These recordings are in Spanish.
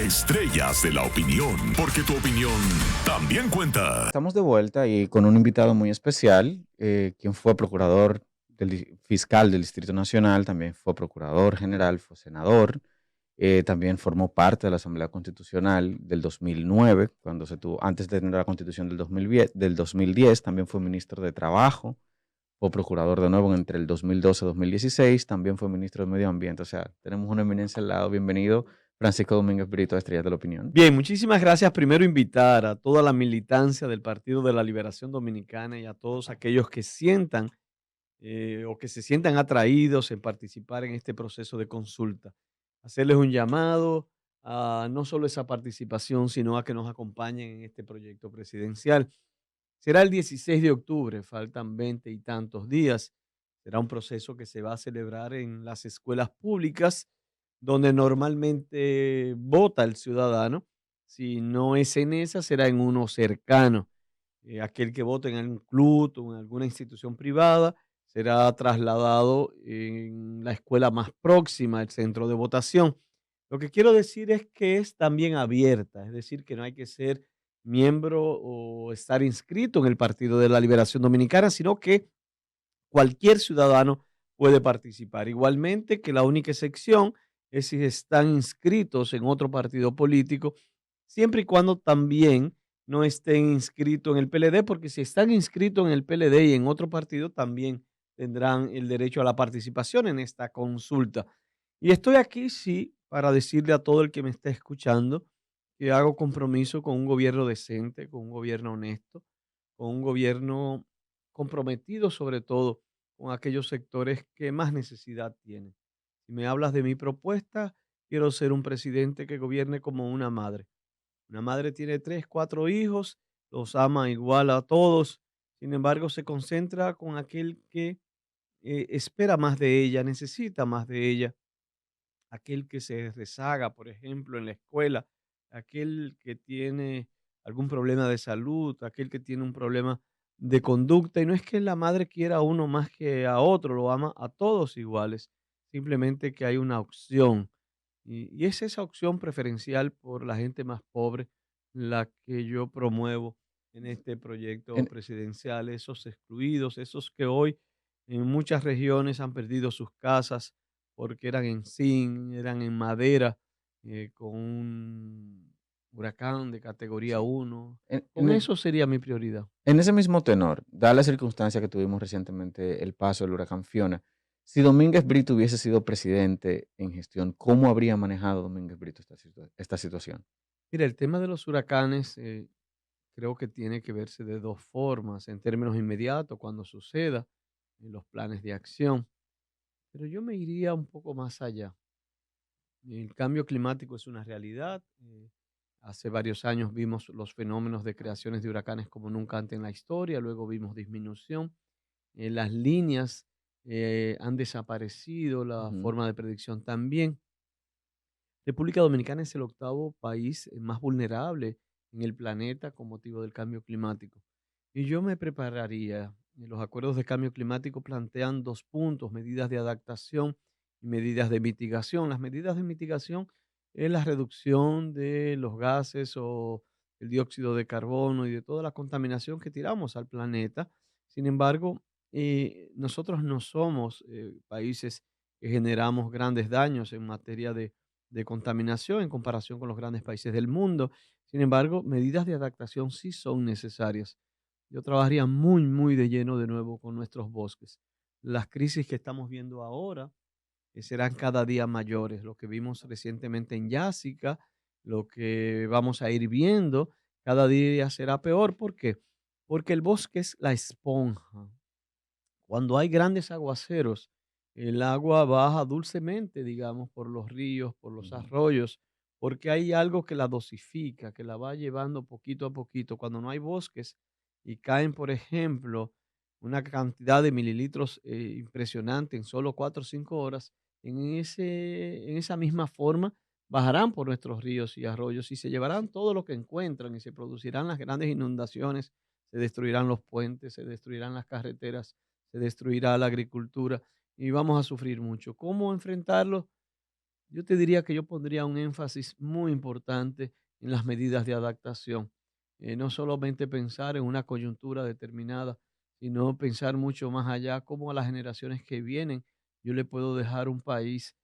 Estrellas de la opinión, porque tu opinión también cuenta. Estamos de vuelta y con un invitado muy especial, quien fue procurador fiscal del Distrito Nacional, también fue procurador general, fue senador, también formó parte de la Asamblea Constitucional del 2009, cuando se tuvo, antes de tener la Constitución del 2010, también fue ministro de Trabajo, fue procurador de nuevo entre el 2012 y 2016, también fue ministro de Medio Ambiente. O sea, tenemos una eminencia al lado. Bienvenido, Francisco Domínguez Brito, a Estrellas de la Opinión. Bien, muchísimas gracias. Primero invitar a toda la militancia del Partido de la Liberación Dominicana y a todos aquellos que sientan o que se sientan atraídos en participar en este proceso de consulta. Hacerles un llamado a no solo esa participación, sino a que nos acompañen en este proyecto presidencial. Será el 16 de octubre, faltan 20 y tantos días. Será un proceso que se va a celebrar en las escuelas públicas, donde normalmente vota el ciudadano. Si no es en esa, será en uno cercano. Aquel que vote en un club o en alguna institución privada será trasladado en la escuela más próxima al centro de votación. Lo que quiero decir es que es también abierta, es decir, que no hay que ser miembro o estar inscrito en el Partido de la Liberación Dominicana, sino que cualquier ciudadano puede participar. Igualmente que la única excepción es si están inscritos en otro partido político, siempre y cuando también no estén inscritos en el PLD, porque si están inscritos en el PLD y en otro partido, también tendrán el derecho a la participación en esta consulta. Y estoy aquí, sí, para decirle a todo el que me está escuchando que hago compromiso con un gobierno decente, con un gobierno honesto, con un gobierno comprometido sobre todo con aquellos sectores que más necesidad tienen. Si me hablas de mi propuesta, quiero ser un presidente que gobierne como una madre. Una madre tiene tres, cuatro hijos, los ama igual a todos, sin embargo se concentra con aquel que espera más de ella, necesita más de ella, aquel que se rezaga, por ejemplo, en la escuela, aquel que tiene algún problema de salud, aquel que tiene un problema de conducta. Y no es que la madre quiera a uno más que a otro, lo ama a todos iguales, simplemente que hay una opción. Y es esa opción preferencial por la gente más pobre la que yo promuevo en este proyecto En, presidencial, esos excluidos, esos que hoy en muchas regiones han perdido sus casas, porque eran en zinc, eran en madera, con un huracán de categoría sí, 1. en Con eso sería mi prioridad. en ese mismo tenor, da la circunstancia que tuvimos recientemente el paso del huracán Fiona, si Domínguez Brito hubiese sido presidente en gestión, ¿cómo habría manejado Domínguez Brito esta situación? Mira, el tema de los huracanes creo que tiene que verse de dos formas, en términos inmediatos, cuando suceda, en los planes de acción. Pero yo me iría un poco más allá. El cambio climático es una realidad. Hace varios años vimos los fenómenos de creaciones de huracanes como nunca antes en la historia, luego vimos disminución. Las líneas han desaparecido, la Ujú. forma de predicción también. República Dominicana es el octavo país más vulnerable en el planeta con motivo del cambio climático. Y yo me prepararía. Los acuerdos de cambio climático plantean dos puntos: medidas de adaptación y medidas de mitigación. Las medidas de mitigación es la reducción de los gases o el dióxido de carbono y de toda la contaminación que tiramos al planeta. Sin embargo, nosotros no somos países que generamos grandes daños en materia de contaminación en comparación con los grandes países del mundo. Sin embargo, medidas de adaptación sí son necesarias. Yo trabajaría muy, muy de lleno de nuevo con nuestros bosques. Las crisis que estamos viendo ahora serán cada día mayores. Lo que vimos recientemente en Yásica, lo que vamos a ir viendo cada día será peor. ¿Por qué? Porque el bosque es la esponja. Cuando hay grandes aguaceros, el agua baja dulcemente, digamos, por los ríos, por los Ujú. arroyos, porque hay algo que la dosifica, que la va llevando poquito a poquito. Cuando no hay bosques y caen, por ejemplo, una cantidad de mililitros impresionante en solo 4 o 5 horas, en esa misma forma bajarán por nuestros ríos y arroyos y se llevarán Sí. todo lo que encuentran y se producirán las grandes inundaciones, se destruirán los puentes, se destruirán las carreteras, se destruirá la agricultura y vamos a sufrir mucho. ¿Cómo enfrentarlo? yo te diría que yo pondría un énfasis muy importante en las medidas de adaptación. No solamente pensar en una coyuntura determinada, sino pensar mucho más allá, cómo a las generaciones que vienen yo le puedo dejar un país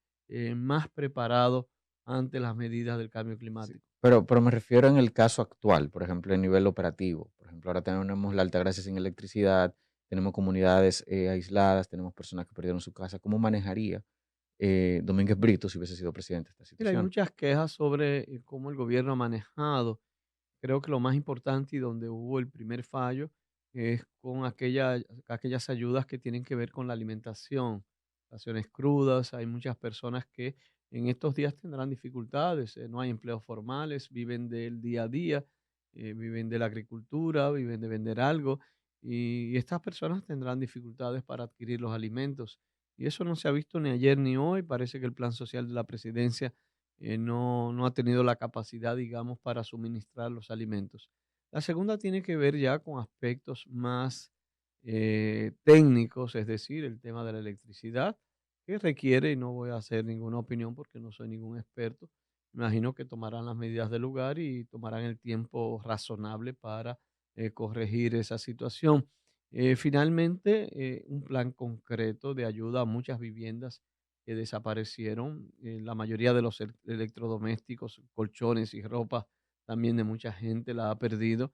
más preparado ante las medidas del cambio Sí. climático. Pero me refiero en el caso actual, por ejemplo, a nivel operativo. Por ejemplo, ahora tenemos la Altagracia sin electricidad, tenemos comunidades aisladas, tenemos personas que perdieron su casa. ¿Cómo manejaría Domínguez Brito si hubiese sido presidente de esta Mira, hay situación? muchas quejas sobre cómo el gobierno ha manejado. Creo que lo más importante y donde hubo el primer fallo es con aquellas ayudas que tienen que ver con la alimentación, raciones crudas. Hay muchas personas que en estos días tendrán dificultades, no hay empleos formales, viven del día a día, viven de la agricultura, viven de vender algo y estas personas tendrán dificultades para adquirir los alimentos. Y eso no se ha visto ni ayer ni hoy. Parece que el plan social de la presidencia no ha tenido la capacidad, digamos, para suministrar los alimentos. La segunda tiene que ver ya con aspectos más técnicos, es decir, el tema de la electricidad, que requiere, y no voy a hacer ninguna opinión porque no soy ningún experto, me imagino que tomarán las medidas del lugar y tomarán el tiempo razonable para corregir esa situación. Finalmente, un plan concreto de ayuda a muchas viviendas que desaparecieron. La mayoría de los electrodomésticos, colchones y ropa también de mucha gente la ha perdido.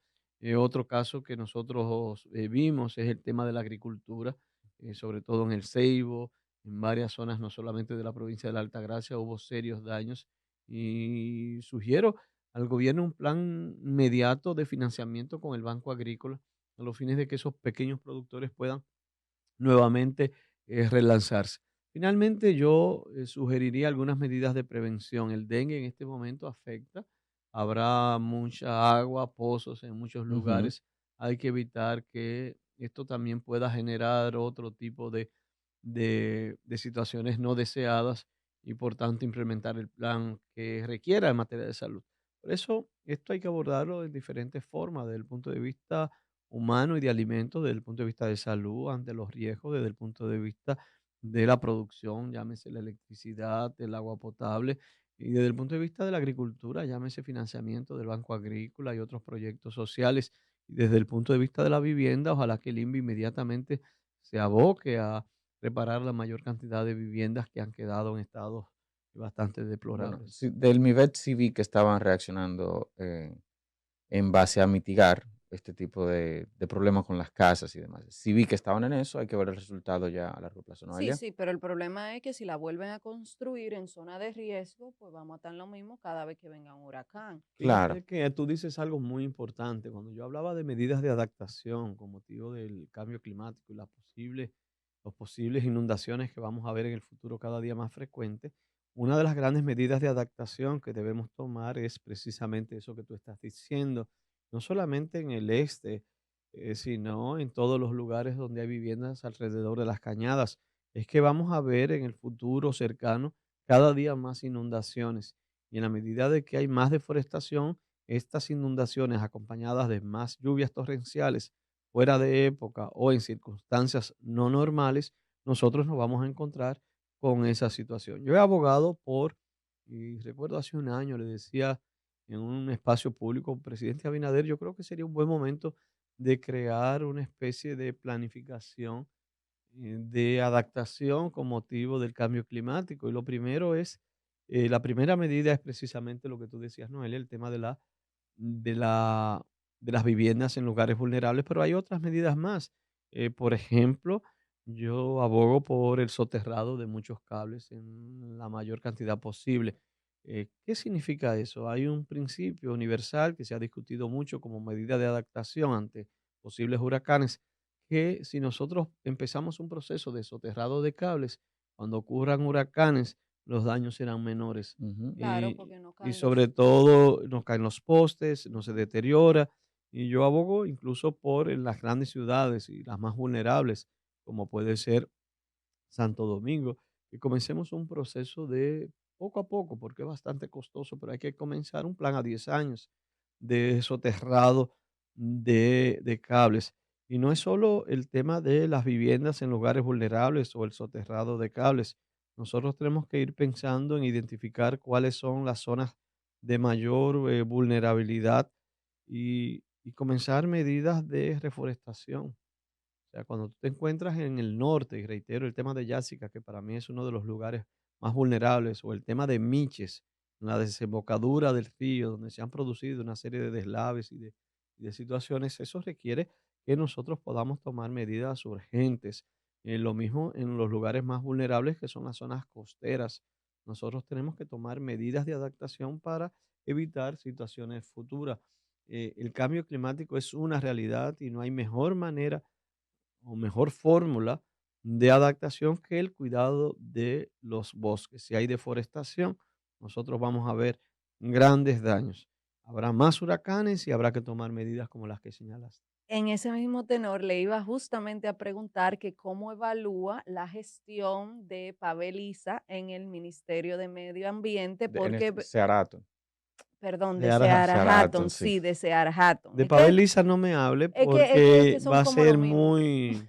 Otro caso que nosotros vimos es el tema de la agricultura, sobre todo en el Ceibo, en varias zonas, no solamente de la provincia de la Altagracia, hubo serios daños y sugiero al gobierno un plan inmediato de financiamiento con el Banco Agrícola a los fines de que esos pequeños productores puedan nuevamente relanzarse. Finalmente, yo sugeriría algunas medidas de prevención. El dengue en este momento afecta, habrá mucha agua, pozos en muchos Ujú. lugares. Hay que evitar que esto también pueda generar otro tipo de situaciones no deseadas y por tanto implementar el plan que requiera en materia de salud. Por eso, esto hay que abordarlo de diferentes formas, desde el punto de vista humano y de alimentos, desde el punto de vista de salud, ante los riesgos, desde el punto de vista de la producción, llámese la electricidad, el agua potable, y desde el punto de vista de la agricultura, llámese financiamiento del Banco Agrícola y otros proyectos sociales, y desde el punto de vista de la vivienda, ojalá que el INVI inmediatamente se aboque a reparar la mayor cantidad de viviendas que han quedado en estados bastante Bueno, deplorables. sí, del MIVET sí vi que estaban reaccionando en base a mitigar este tipo de problemas con las casas y demás. Sí vi que estaban en eso, hay que ver el resultado ya a largo plazo, Sí, Noelia. sí, pero el problema es que si la vuelven a construir en zona de riesgo, pues vamos a estar en lo mismo cada vez que venga un huracán. Claro, Fíjate que tú dices algo muy importante. Cuando yo hablaba de medidas de adaptación con motivo del cambio climático y las posibles inundaciones que vamos a ver en el futuro cada día más frecuentes, una de las grandes medidas de adaptación que debemos tomar es precisamente eso que tú estás diciendo, no solamente en el este, sino en todos los lugares donde hay viviendas alrededor de las cañadas. Es que vamos a ver en el futuro cercano cada día más inundaciones y en la medida de que hay más deforestación, estas inundaciones acompañadas de más lluvias torrenciales fuera de época o en circunstancias no normales, nosotros nos vamos a encontrar con esa situación. Yo he abogado por, y recuerdo hace un año le decía en un espacio público, presidente Abinader, yo creo que sería un buen momento de crear una especie de planificación de adaptación con motivo del cambio climático. Y lo primero es, la primera medida es precisamente lo que tú decías, Noelia, el tema de la, de las viviendas en lugares vulnerables, pero hay otras medidas más. Por ejemplo, yo abogo por el soterrado de muchos cables en la mayor cantidad posible. ¿Qué significa eso? Hay un principio universal que se ha discutido mucho como medida de adaptación ante posibles huracanes que si nosotros empezamos un proceso de soterrado de cables, cuando ocurran huracanes, los daños serán menores. ujú, Claro, Y, porque no y caen sobre los... todo no caen los postes, no se deteriora. Y yo abogo incluso por en las grandes ciudades y las más vulnerables, como puede ser Santo Domingo, que comencemos un proceso de poco a poco, porque es bastante costoso, pero hay que comenzar un plan a 10 años de soterrado de cables. Y no es solo el tema de las viviendas en lugares vulnerables o el soterrado de cables. nosotros tenemos que ir pensando en identificar cuáles son las zonas de mayor vulnerabilidad y comenzar medidas de reforestación. O sea, cuando tú te encuentras en el norte, y reitero el tema de Yásica, que para mí es uno de los lugares más vulnerables, o el tema de Miches, en la desembocadura del río, donde se han producido una serie de deslaves y de situaciones, eso requiere que nosotros podamos tomar medidas urgentes. Lo mismo en los lugares más vulnerables, que son las zonas costeras. Nosotros tenemos que tomar medidas de adaptación para evitar situaciones futuras. El cambio climático es una realidad y no hay mejor manera o mejor fórmula de adaptación que el cuidado de los bosques. Si hay deforestación, nosotros vamos a ver grandes daños. Habrá más huracanes y habrá que tomar medidas como las que señalas. En ese mismo tenor, le iba justamente a preguntar que cómo evalúa la gestión de Pavel Issa en el Ministerio de Medio Ambiente, porque, Searato. perdón, De de Araja. Seara Searato, Hatton, sí. sí, de Seara Hatton. De Pavel Lisa no me hable Es porque que son va a como lo ser mismo, muy,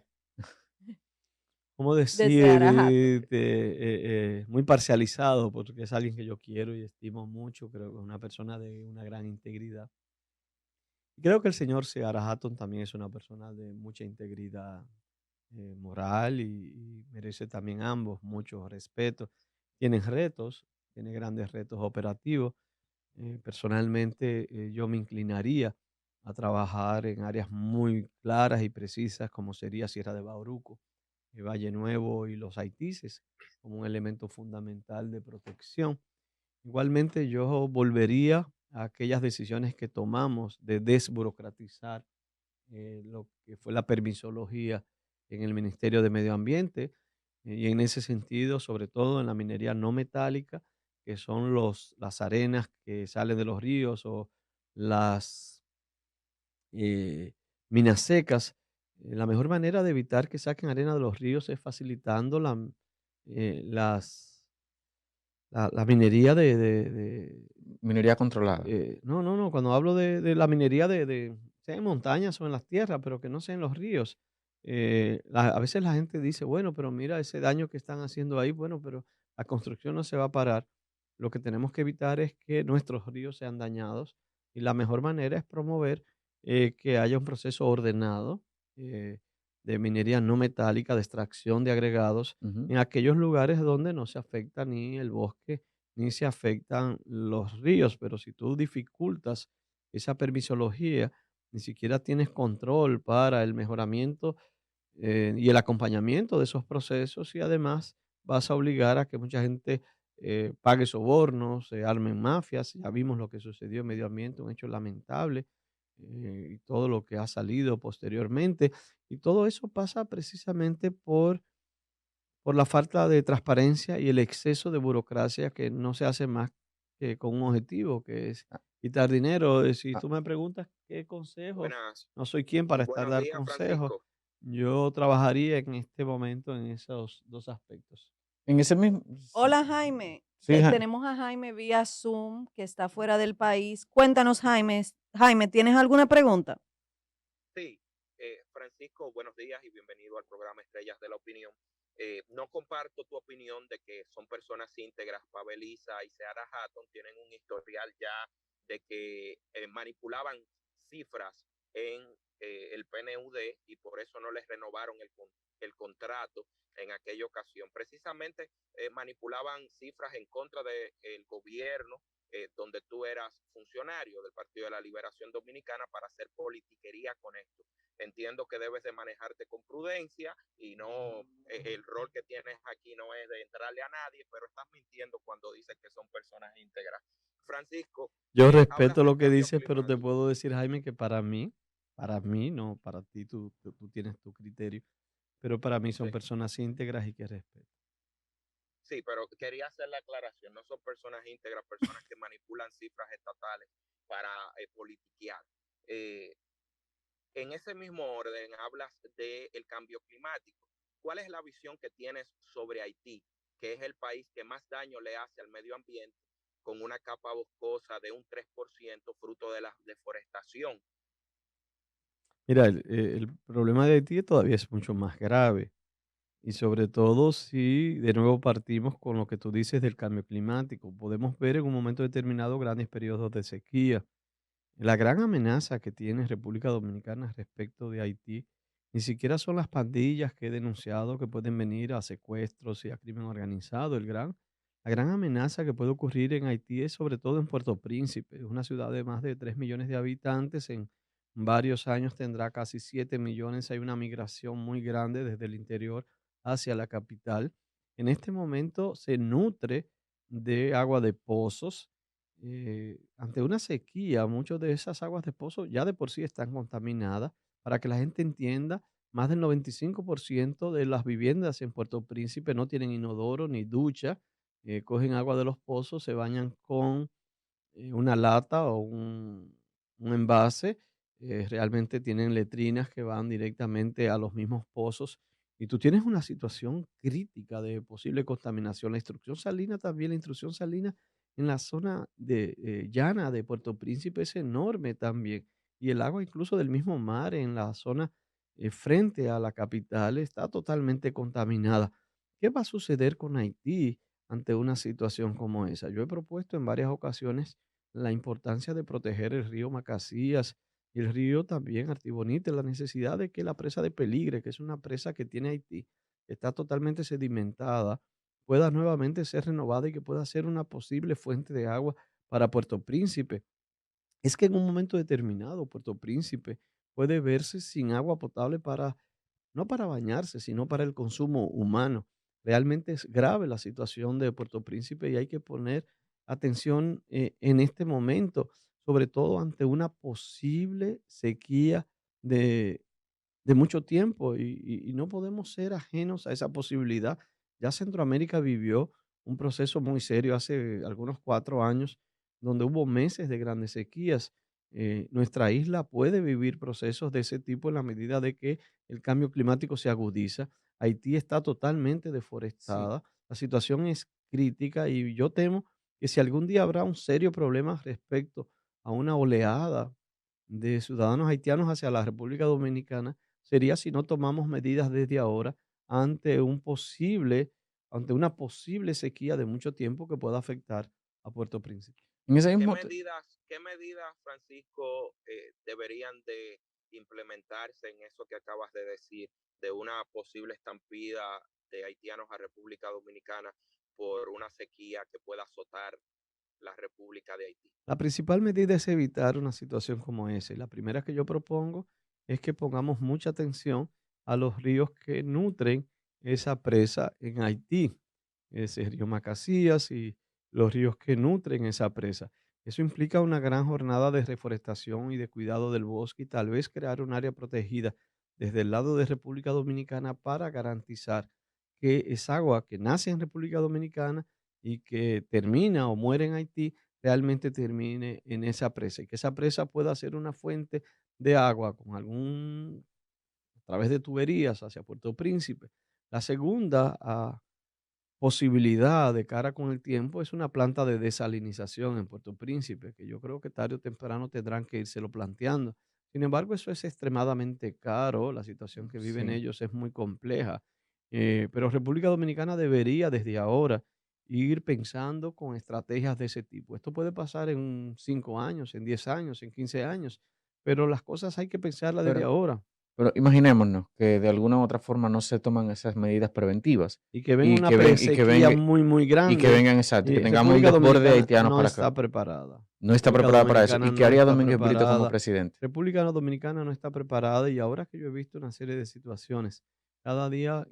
¿cómo de decir? Seara Hatton. Muy parcializado porque es alguien que yo quiero y estimo mucho. Creo que es una persona de una gran integridad. Creo que el señor Seara Hatton también es una persona de mucha integridad moral y merece también ambos mucho respeto. Tienen retos, tiene grandes retos operativos. Personalmente, yo me inclinaría a trabajar en áreas muy claras y precisas, como sería Sierra de Bauruco, Valle Nuevo y los Haitises, como un elemento fundamental de protección. Igualmente, yo volvería a aquellas decisiones que tomamos de desburocratizar lo que fue la permisología en el Ministerio de Medio Ambiente, y en ese sentido, sobre todo en la minería no metálica, que son las arenas que salen de los ríos o las minas secas. La mejor manera de evitar que saquen arena de los ríos es facilitando eh, las, la minería Minería controlada. no, cuando hablo de la minería sea en montañas o en las tierras, pero que no sea en los ríos. A veces la gente dice, bueno, pero mira ese daño que están haciendo ahí, bueno, pero la construcción no se va a parar. Lo que tenemos que evitar es que nuestros ríos sean dañados y la mejor manera es promover que haya un proceso ordenado eh, de minería no metálica, de extracción de agregados Ujú. en aquellos lugares donde no se afecta ni el bosque ni se afectan los ríos, pero si tú dificultas esa permisología, ni siquiera tienes control para el mejoramiento y el acompañamiento de esos procesos y además vas a obligar a que mucha gente pague sobornos, se armen mafias. Ya vimos lo que sucedió en Medio Ambiente, un hecho lamentable, y todo lo que ha salido posteriormente. Y todo eso pasa precisamente por la falta de transparencia y el exceso de burocracia que no se hace más que con un objetivo, que es Ah, quitar dinero. Si ah, tú me preguntas qué consejos, Buenas, no soy quien para estar buenos dar días, consejos. Francisco. Yo trabajaría en este momento en esos dos aspectos. En ese mismo. Hola Jaime, Sí, tenemos a Jaime vía Zoom que está fuera del país. Cuéntanos Jaime, Jaime, ¿tienes alguna pregunta? Sí, Francisco, buenos días y bienvenido al programa Estrellas de la Opinión. No comparto tu opinión de que son personas íntegras. Pavel Issa y Seara Hatton tienen un historial ya de que manipulaban cifras en el PNUD y por eso no les renovaron el contrato en aquella ocasión. Precisamente manipulaban cifras en contra del gobierno donde tú eras funcionario del Partido de la Liberación Dominicana para hacer politiquería con esto. Entiendo que debes de manejarte con prudencia y no, el rol que tienes aquí no es de entrarle a nadie, pero estás mintiendo cuando dices que son personas íntegras. Francisco, Yo hablas respeto del lo que cambio dices, pero te climático. puedo decir, Jaime, que para mí, no, para ti, tú tienes tu criterio, pero para mí son Sí, personas íntegras y que respeto. sí, pero quería hacer la aclaración, no son personas íntegras, personas que manipulan cifras estatales para politiquear. Eh, En ese mismo orden, hablas del cambio climático. ¿Cuál es la visión que tienes sobre Haití, que es el país que más daño le hace al medio ambiente, con una capa boscosa de un 3% fruto de la deforestación? Mira, el problema de Haití todavía es mucho más grave. Y sobre todo si de nuevo partimos con lo que tú dices del cambio climático. Podemos ver en un momento determinado grandes periodos de sequía. La gran amenaza que tiene República Dominicana respecto de Haití ni siquiera son las pandillas que he denunciado que pueden venir a secuestros y a crimen organizado. La gran amenaza que puede ocurrir en Haití es sobre todo en Puerto Príncipe. Es una ciudad de más de 3 millones de habitantes. En varios años tendrá casi 7 millones. Hay una migración muy grande desde el interior hacia la capital. En este momento se nutre de agua de pozos. Ante una sequía, muchas de esas aguas de pozo ya de por sí están contaminadas. Para que la gente entienda, más del 95% de las viviendas en Puerto Príncipe no tienen inodoro ni ducha. Cogen agua de los pozos, se bañan con una lata o un envase. Realmente tienen letrinas que van directamente a los mismos pozos. Y tú tienes una situación crítica de posible contaminación. La instrucción salina también, la intrusión salina en la zona de llana de Puerto Príncipe es enorme también. Y el agua incluso del mismo mar en la zona frente a la capital está totalmente contaminada. ¿Qué va a suceder con Haití ante una situación como esa? Yo he propuesto en varias ocasiones la importancia de proteger el río Macasías y el río también Artibonite, la necesidad de que la presa de Peligre, que es una presa que tiene Haití, que está totalmente sedimentada, pueda nuevamente ser renovada y que pueda ser una posible fuente de agua para Puerto Príncipe. Es que en un momento determinado Puerto Príncipe puede verse sin agua potable para no para bañarse, sino para el consumo humano. Realmente es grave la situación de Puerto Príncipe y hay que poner atención en este momento, sobre todo ante una posible sequía de, de mucho tiempo y no podemos ser ajenos a esa posibilidad. Ya Centroamérica vivió un proceso muy serio hace algunos 4 años, donde hubo meses de grandes sequías. Nuestra isla puede vivir procesos de ese tipo en la medida de que el cambio climático se agudiza. Haití está totalmente Sí. deforestada. La situación es crítica y yo temo que si algún día habrá un serio problema respecto a una oleada de ciudadanos haitianos hacia la República Dominicana, sería si no tomamos medidas desde ahora ante ante una posible sequía de mucho tiempo que pueda afectar a Puerto Príncipe. En ese ¿Qué mismo, medidas, Francisco, deberían de implementarse en eso que acabas de decir, de una posible estampida de haitianos a República Dominicana por una sequía que pueda azotar la República de Haití? La principal medida es evitar una situación como esa. Y la primera que yo propongo es que pongamos mucha atención a los ríos que nutren esa presa en Haití, ese río Macasías y los ríos que nutren esa presa. Eso implica una gran jornada de reforestación y de cuidado del bosque y tal vez crear un área protegida desde el lado de República Dominicana para garantizar que esa agua que nace en República Dominicana y que termina o muere en Haití realmente termine en esa presa y que esa presa pueda ser una fuente de agua con a través de tuberías hacia Puerto Príncipe. La segunda posibilidad de cara con el tiempo es una planta de desalinización en Puerto Príncipe, que yo creo que tarde o temprano tendrán que írselo planteando. Sin embargo, eso es extremadamente caro, la situación que viven sí. ellos es muy compleja, pero República Dominicana debería desde ahora ir pensando con estrategias de ese tipo. Esto puede pasar en 5 años, en 10 años, en 15 años, pero las cosas hay que pensarlas desde Pero, ahora. pero imaginémonos que de alguna u otra forma no se toman esas medidas preventivas Y que venga y una que, ven, presequía muy, muy y que grande, vengan, exacto, y que y tengamos un República desborde de Dominicana haitianos no para acá. está preparada. No está República preparada para eso. Dominicana ¿Y qué no haría está Domínguez Brito como preparada. presidente? República Dominicana no está preparada y ahora que yo he visto una serie de situaciones, cada día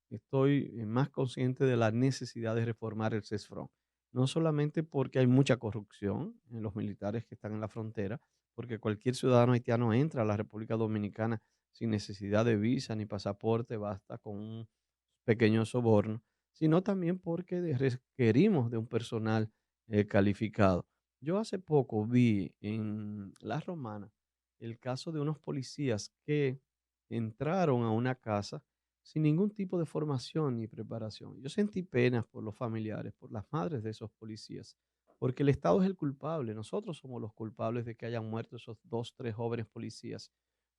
estoy más consciente de la necesidad de reformar el CESFRON. No solamente porque hay mucha corrupción en los militares que están en la frontera, porque cualquier ciudadano haitiano entra a la República Dominicana sin necesidad de visa ni pasaporte, basta con un pequeño soborno, sino también porque requerimos de un personal calificado. Yo hace poco vi en La Romana el caso de unos policías que entraron a una casa sin ningún tipo de formación ni preparación. Yo sentí penas por los familiares, por las madres de esos policías, porque el Estado es el culpable. Nosotros somos los culpables de que hayan muerto esos 2, 3 jóvenes policías,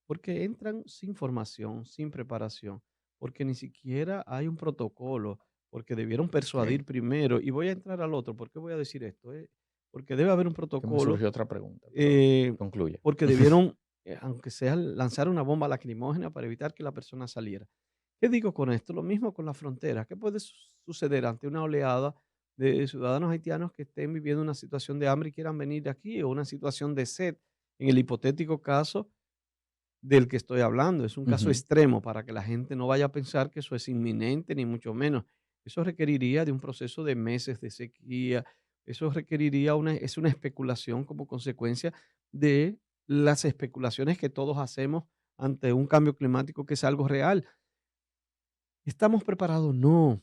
porque entran sin formación, sin preparación. porque ni siquiera hay un protocolo, porque debieron Ok. persuadir primero. Y voy a entrar al otro. ¿Por qué voy a decir esto? Porque debe haber un Que me protocolo, surgió otra pregunta, pero eh, concluye. porque debieron, aunque sea lanzar una bomba lacrimógena para evitar que la persona saliera. ¿Qué digo con esto? Lo mismo con la frontera. ¿Qué puede suceder ante una oleada de ciudadanos haitianos que estén viviendo una situación de hambre y quieran venir aquí, o una situación de sed? En el hipotético caso del que estoy hablando, es un caso Ujú. extremo para que la gente no vaya a pensar que eso es inminente, ni mucho menos. Eso requeriría de un proceso de meses de sequía, eso requeriría es una especulación como consecuencia de las especulaciones que todos hacemos ante un cambio climático que es algo real. ¿Estamos preparados? No.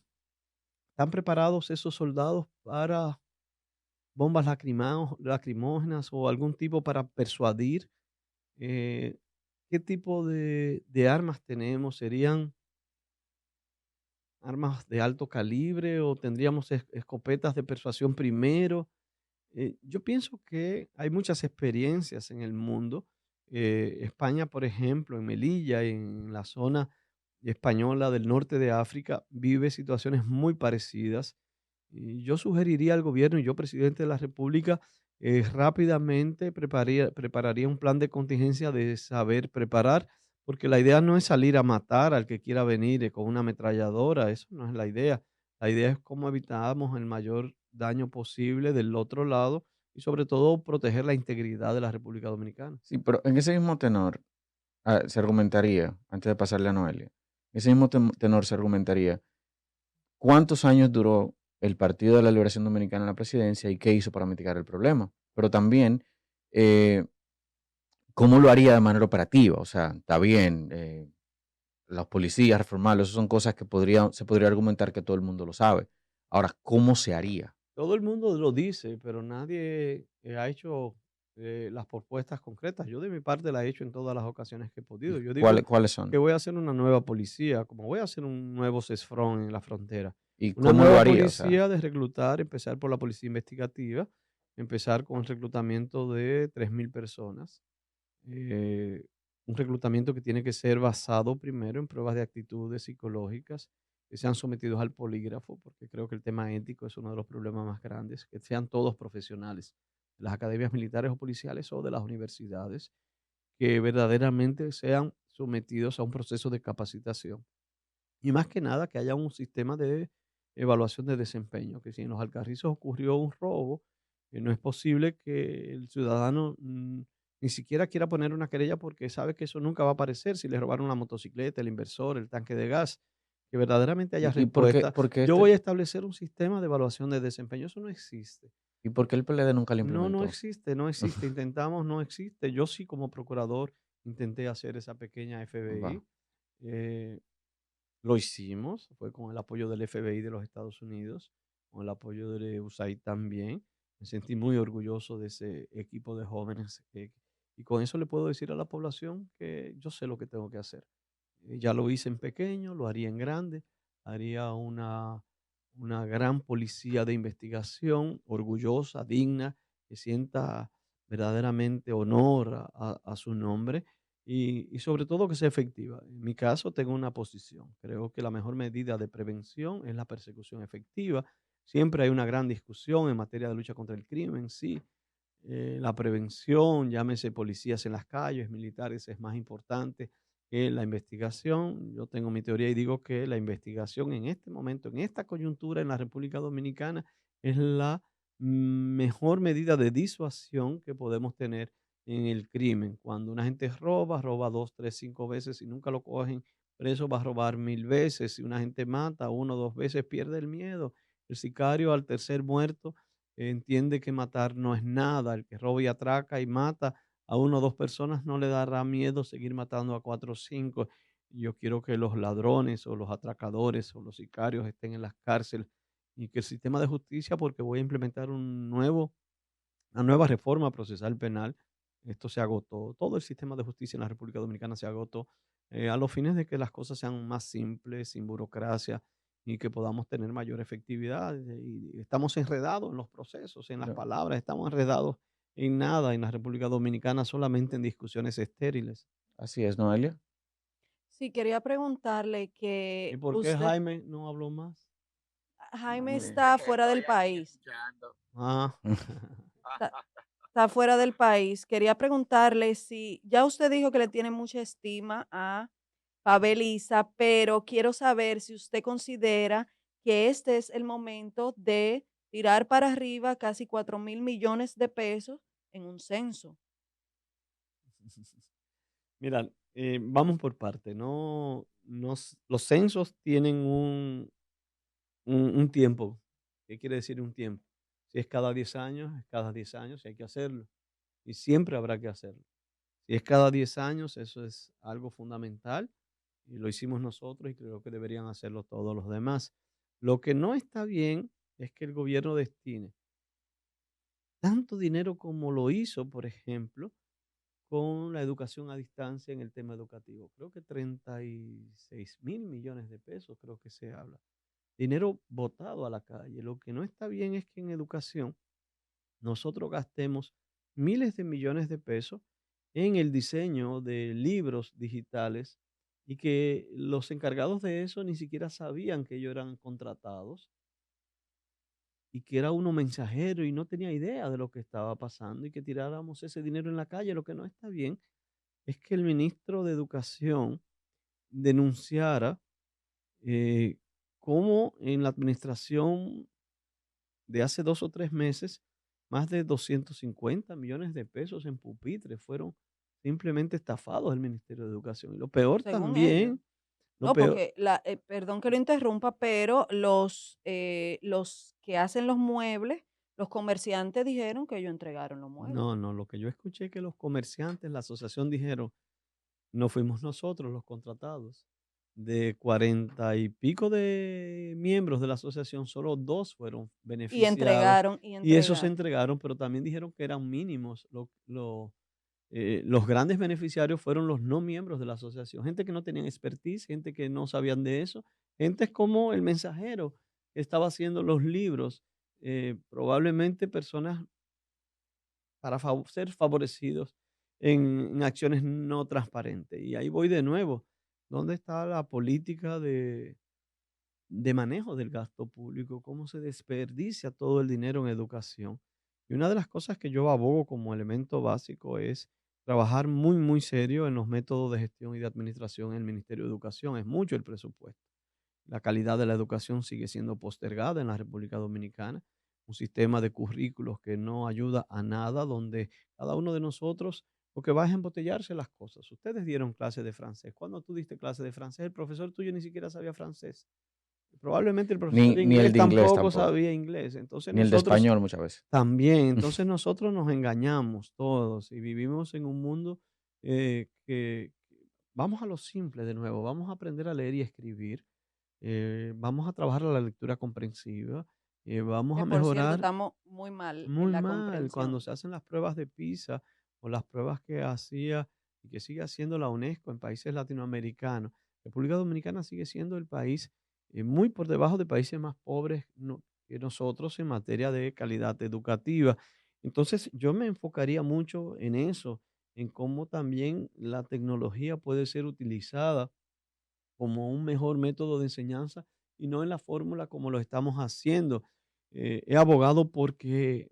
¿Están preparados esos soldados para bombas lacrimógenas o algún tipo para persuadir? Eh, ¿Qué tipo de armas tenemos? ¿Serían armas de alto calibre o tendríamos escopetas de persuasión primero? Yo pienso que hay muchas experiencias en el mundo. España, por ejemplo, en Melilla, en la zona española del norte de África, vive situaciones muy parecidas. Y yo sugeriría al gobierno, y yo, presidente de la República, rápidamente prepararía un plan de contingencia de saber preparar, porque la idea no es salir a matar al que quiera venir con una ametralladora, eso no es la idea. La idea es cómo evitamos el mayor daño posible del otro lado y sobre todo proteger la integridad de la República Dominicana. Sí, pero en ese mismo tenor se argumentaría, antes de pasarle a Noelia, en ese mismo tenor se argumentaría cuántos años duró el Partido de la Liberación Dominicana en la presidencia y qué hizo para mitigar el problema. Pero también, eh, cómo lo haría de manera operativa. O sea, está bien, los policías, reformarlos, eso son cosas que se podría argumentar que todo el mundo lo sabe. Ahora, ¿cómo se haría? Todo el mundo lo dice, pero nadie ha hecho las propuestas concretas. Yo de mi parte la he hecho en todas las ocasiones que he ¿Y podido. Yo digo cuáles que son? voy a hacer una nueva policía, como voy a hacer un nuevo CESFRON en la frontera. ¿Y Una cómo lo nueva haría? O sea, policía de reclutar, empezar por la policía investigativa, empezar con el reclutamiento de 3.000 personas. eh, un reclutamiento que tiene que ser basado primero en pruebas de actitudes psicológicas, que sean sometidos al polígrafo, porque creo que el tema ético es uno de los problemas más grandes, que sean todos profesionales, de las academias militares o policiales o de las universidades, que verdaderamente sean sometidos a un proceso de capacitación. Y más que nada, que haya un sistema de evaluación de desempeño, que si en los Alcarrizos ocurrió un robo, no es posible que el ciudadano ni siquiera quiera poner una querella porque sabe que eso nunca va a aparecer si le robaron la motocicleta, el inversor, el tanque de gas, que verdaderamente haya ¿y por qué, respuesta. Yo voy a establecer un sistema de evaluación de desempeño. Eso no existe. y por qué el PLD nunca lo No, no implementó? existe, no existe. Intentamos, no existe. Yo sí como procurador intenté hacer esa pequeña Va. FBI. eh, lo hicimos, fue con el apoyo del FBI de los Estados Unidos, con el apoyo de USAID también. Me sentí muy orgulloso de ese equipo de jóvenes y con eso le puedo decir a la población que yo sé lo que tengo que hacer. Ya lo hice en pequeño, lo haría en grande, haría una gran policía de investigación, orgullosa, digna, que sienta verdaderamente honor a su nombre y sobre todo que sea efectiva. En mi caso tengo una posición. Creo que la mejor medida de prevención es la persecución efectiva. Siempre hay una gran discusión en materia de lucha contra el crimen, sí. La prevención, llámese policías en las calles, militares, es más importante que la investigación. Yo tengo mi teoría y digo que la investigación en este momento, en esta coyuntura en la República Dominicana, es la mejor medida de disuasión que podemos tener en el crimen. Cuando una gente roba, roba 2, 3, 5 veces y nunca lo cogen preso, va a robar 1.000 veces. Si una gente mata 1 o 2 veces, pierde el miedo. El sicario al tercer muerto entiende que matar no es nada. El que roba y atraca y mata a 1 o 2 personas no le dará miedo seguir matando a 4 o 5. Yo quiero que los ladrones o los atracadores o los sicarios estén en las cárceles y que el sistema de justicia, porque voy a implementar una nueva reforma procesal penal. Esto se agotó. Todo el sistema de justicia en la República Dominicana se agotó a los fines de que las cosas sean más simples, sin burocracia y que podamos tener mayor efectividad. Y estamos enredados en los procesos, en las Pero, palabras, estamos enredados en nada en la República Dominicana, solamente en discusiones estériles. así es, Noelia. Sí, quería preguntarle ¿Y que por qué usted, Jaime no habló más? Jaime Hombre. está fuera Estoy del aquí país, escuchando. Ah, está, está fuera del país. Quería preguntarle si ya usted dijo que le tiene mucha estima a Pavel Issa, pero quiero saber si usted considera que este es el momento de tirar para arriba casi 4.000 millones de pesos en un censo. mira, vamos por parte. No, los censos tienen un tiempo. ¿Qué quiere decir un tiempo? Si es cada 10 años, es cada 10 años y hay que hacerlo. Y siempre habrá que hacerlo. Si es cada 10 años, eso es algo fundamental y lo hicimos nosotros y creo que deberían hacerlo todos los demás. Lo que no está bien es que el gobierno destine tanto dinero como lo hizo, por ejemplo, con la educación a distancia en el tema educativo. Creo que 36.000 millones de pesos, creo que se habla. Dinero botado a la calle. Lo que no está bien es que en educación nosotros gastemos miles de millones de pesos en el diseño de libros digitales y que los encargados de eso ni siquiera sabían que ellos eran contratados y que era uno mensajero y no tenía idea de lo que estaba pasando y que tiráramos ese dinero en la calle. Lo que no está bien es que el ministro de Educación denunciara cómo en la administración de hace 2 o 3 meses, más de 250 millones de pesos en pupitres fueron simplemente estafados del Ministerio de Educación. Y lo peor Según ellos. también, lo No, peor, porque perdón que lo interrumpa, pero los que hacen los muebles, los comerciantes dijeron que ellos entregaron los muebles. no, no, lo que yo escuché que los comerciantes, la asociación dijeron, no fuimos nosotros los contratados. De 40 y pico de miembros de la asociación, solo 2 fueron Y beneficiados entregaron, y y esos se entregaron. entregaron, pero también dijeron que eran mínimos. Los grandes beneficiarios fueron los no miembros de la asociación, gente que no tenían expertise, gente que no sabían de eso, gente como el mensajero que estaba haciendo los libros, probablemente personas para ser favorecidos en acciones no transparentes. Y ahí voy de nuevo. ¿Dónde está la política de manejo del gasto público? ¿Cómo se desperdicia todo el dinero en educación? Y una de las cosas que yo abogo como elemento básico es trabajar muy, muy serio en los métodos de gestión y de administración en el Ministerio de Educación. Es mucho el presupuesto. La calidad de la educación sigue siendo postergada en la República Dominicana. Un sistema de currículos que no ayuda a nada, donde cada uno de nosotros lo que va es embotellarse las cosas. Ustedes dieron clase de francés. Cuando tú diste clase de francés, el profesor tuyo ni siquiera sabía francés. Probablemente el profesor de Ni el inglés de inglés tampoco tampoco, sabía inglés. Entonces ni el de nosotros español muchas veces. también, entonces nosotros nos engañamos todos y vivimos en un mundo que vamos a lo simple de nuevo, vamos a aprender a leer y escribir, vamos a trabajar la lectura comprensiva, vamos Que a por cierto, mejorar estamos muy mal en muy la mal cuando comprensión. se hacen las pruebas de PISA o las pruebas que hacía y que sigue haciendo la UNESCO en países latinoamericanos. República Dominicana sigue siendo el país muy por debajo de países más pobres que nosotros en materia de calidad educativa. Entonces, yo me enfocaría mucho en eso, en cómo también la tecnología puede ser utilizada como un mejor método de enseñanza y no en la fórmula como lo estamos haciendo. He abogado porque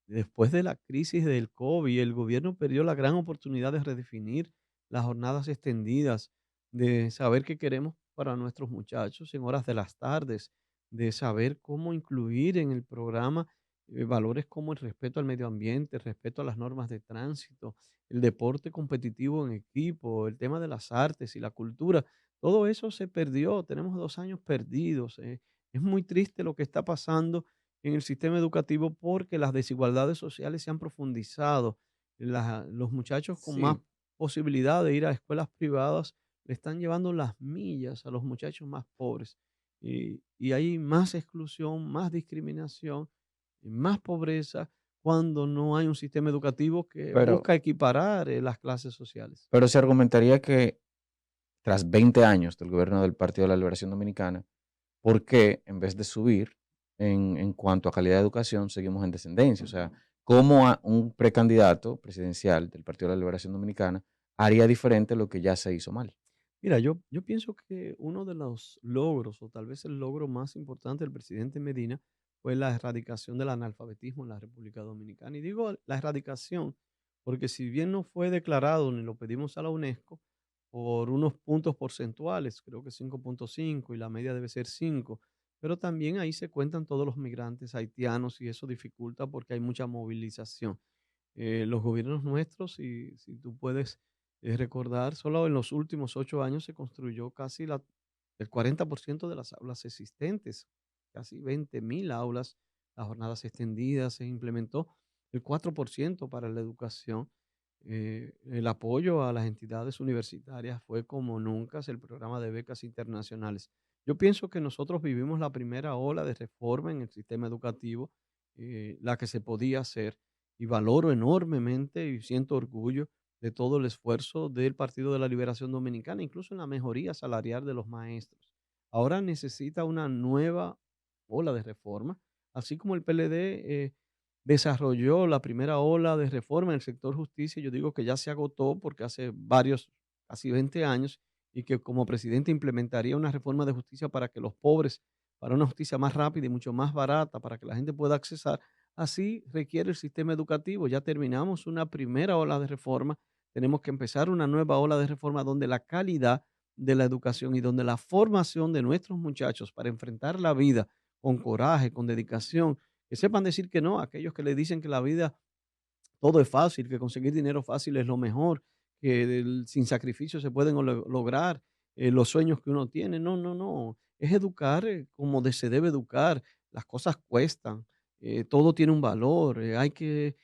después de la crisis del COVID, el gobierno perdió la gran oportunidad de redefinir las jornadas extendidas, de saber qué queremos para nuestros muchachos en horas de las tardes, de saber cómo incluir en el programa valores como el respeto al medio ambiente, el respeto a las normas de tránsito, el deporte competitivo en equipo, el tema de las artes y la cultura. Todo eso se perdió, tenemos 2 años perdidos. Es muy triste lo que está pasando en el sistema educativo porque las desigualdades sociales se han profundizado. Los muchachos con más Sí, posibilidad de ir a escuelas privadas le están llevando las millas a los muchachos más pobres. Y hay más exclusión, más discriminación, y más pobreza cuando no hay un sistema educativo que pero, busca equiparar las clases sociales. pero se argumentaría que tras 20 años del gobierno del Partido de la Liberación Dominicana, ¿por qué en vez de subir en cuanto a calidad de educación seguimos en descendencia? O sea, ¿cómo un precandidato presidencial del Partido de la Liberación Dominicana haría diferente lo que ya se hizo mal? Mira, yo pienso que uno de los logros, o tal vez el logro más importante del presidente Medina, fue la erradicación del analfabetismo en la República Dominicana. Y digo la erradicación, porque si bien no fue declarado ni lo pedimos a la UNESCO, por unos puntos porcentuales, creo que 5,5 y la media debe ser 5, pero también ahí se cuentan todos los migrantes haitianos y eso dificulta porque hay mucha movilización. Los gobiernos nuestros, si tú puedes recordar, solo en los últimos 8 años se construyó casi el 40% de las aulas existentes, casi 20.000 aulas, las jornadas extendidas, se implementó el 4% para la educación. El apoyo a las entidades universitarias fue como nunca, el programa de becas internacionales. Yo pienso que nosotros vivimos la primera ola de reforma en el sistema educativo, la que se podía hacer, y valoro enormemente y siento orgullo de todo el esfuerzo del Partido de la Liberación Dominicana, incluso en la mejoría salarial de los maestros. Ahora necesita una nueva ola de reforma, así como el PLD desarrolló la primera ola de reforma en el sector justicia. Yo digo que ya se agotó porque hace varios, casi 20 años, y que como presidente implementaría una reforma de justicia para que los pobres, para una justicia más rápida y mucho más barata, para que la gente pueda accesar. Así requiere el sistema educativo. Ya terminamos una primera ola de reforma, tenemos que empezar una nueva ola de reforma donde la calidad de la educación y donde la formación de nuestros muchachos para enfrentar la vida con coraje, con dedicación, que sepan decir que no a aquellos que le dicen que la vida todo es fácil, que conseguir dinero fácil es lo mejor, que sin sacrificio se pueden lograr los sueños que uno tiene. No, no, no. Es educar como se debe educar. Las cosas cuestan, todo tiene un valor, hay que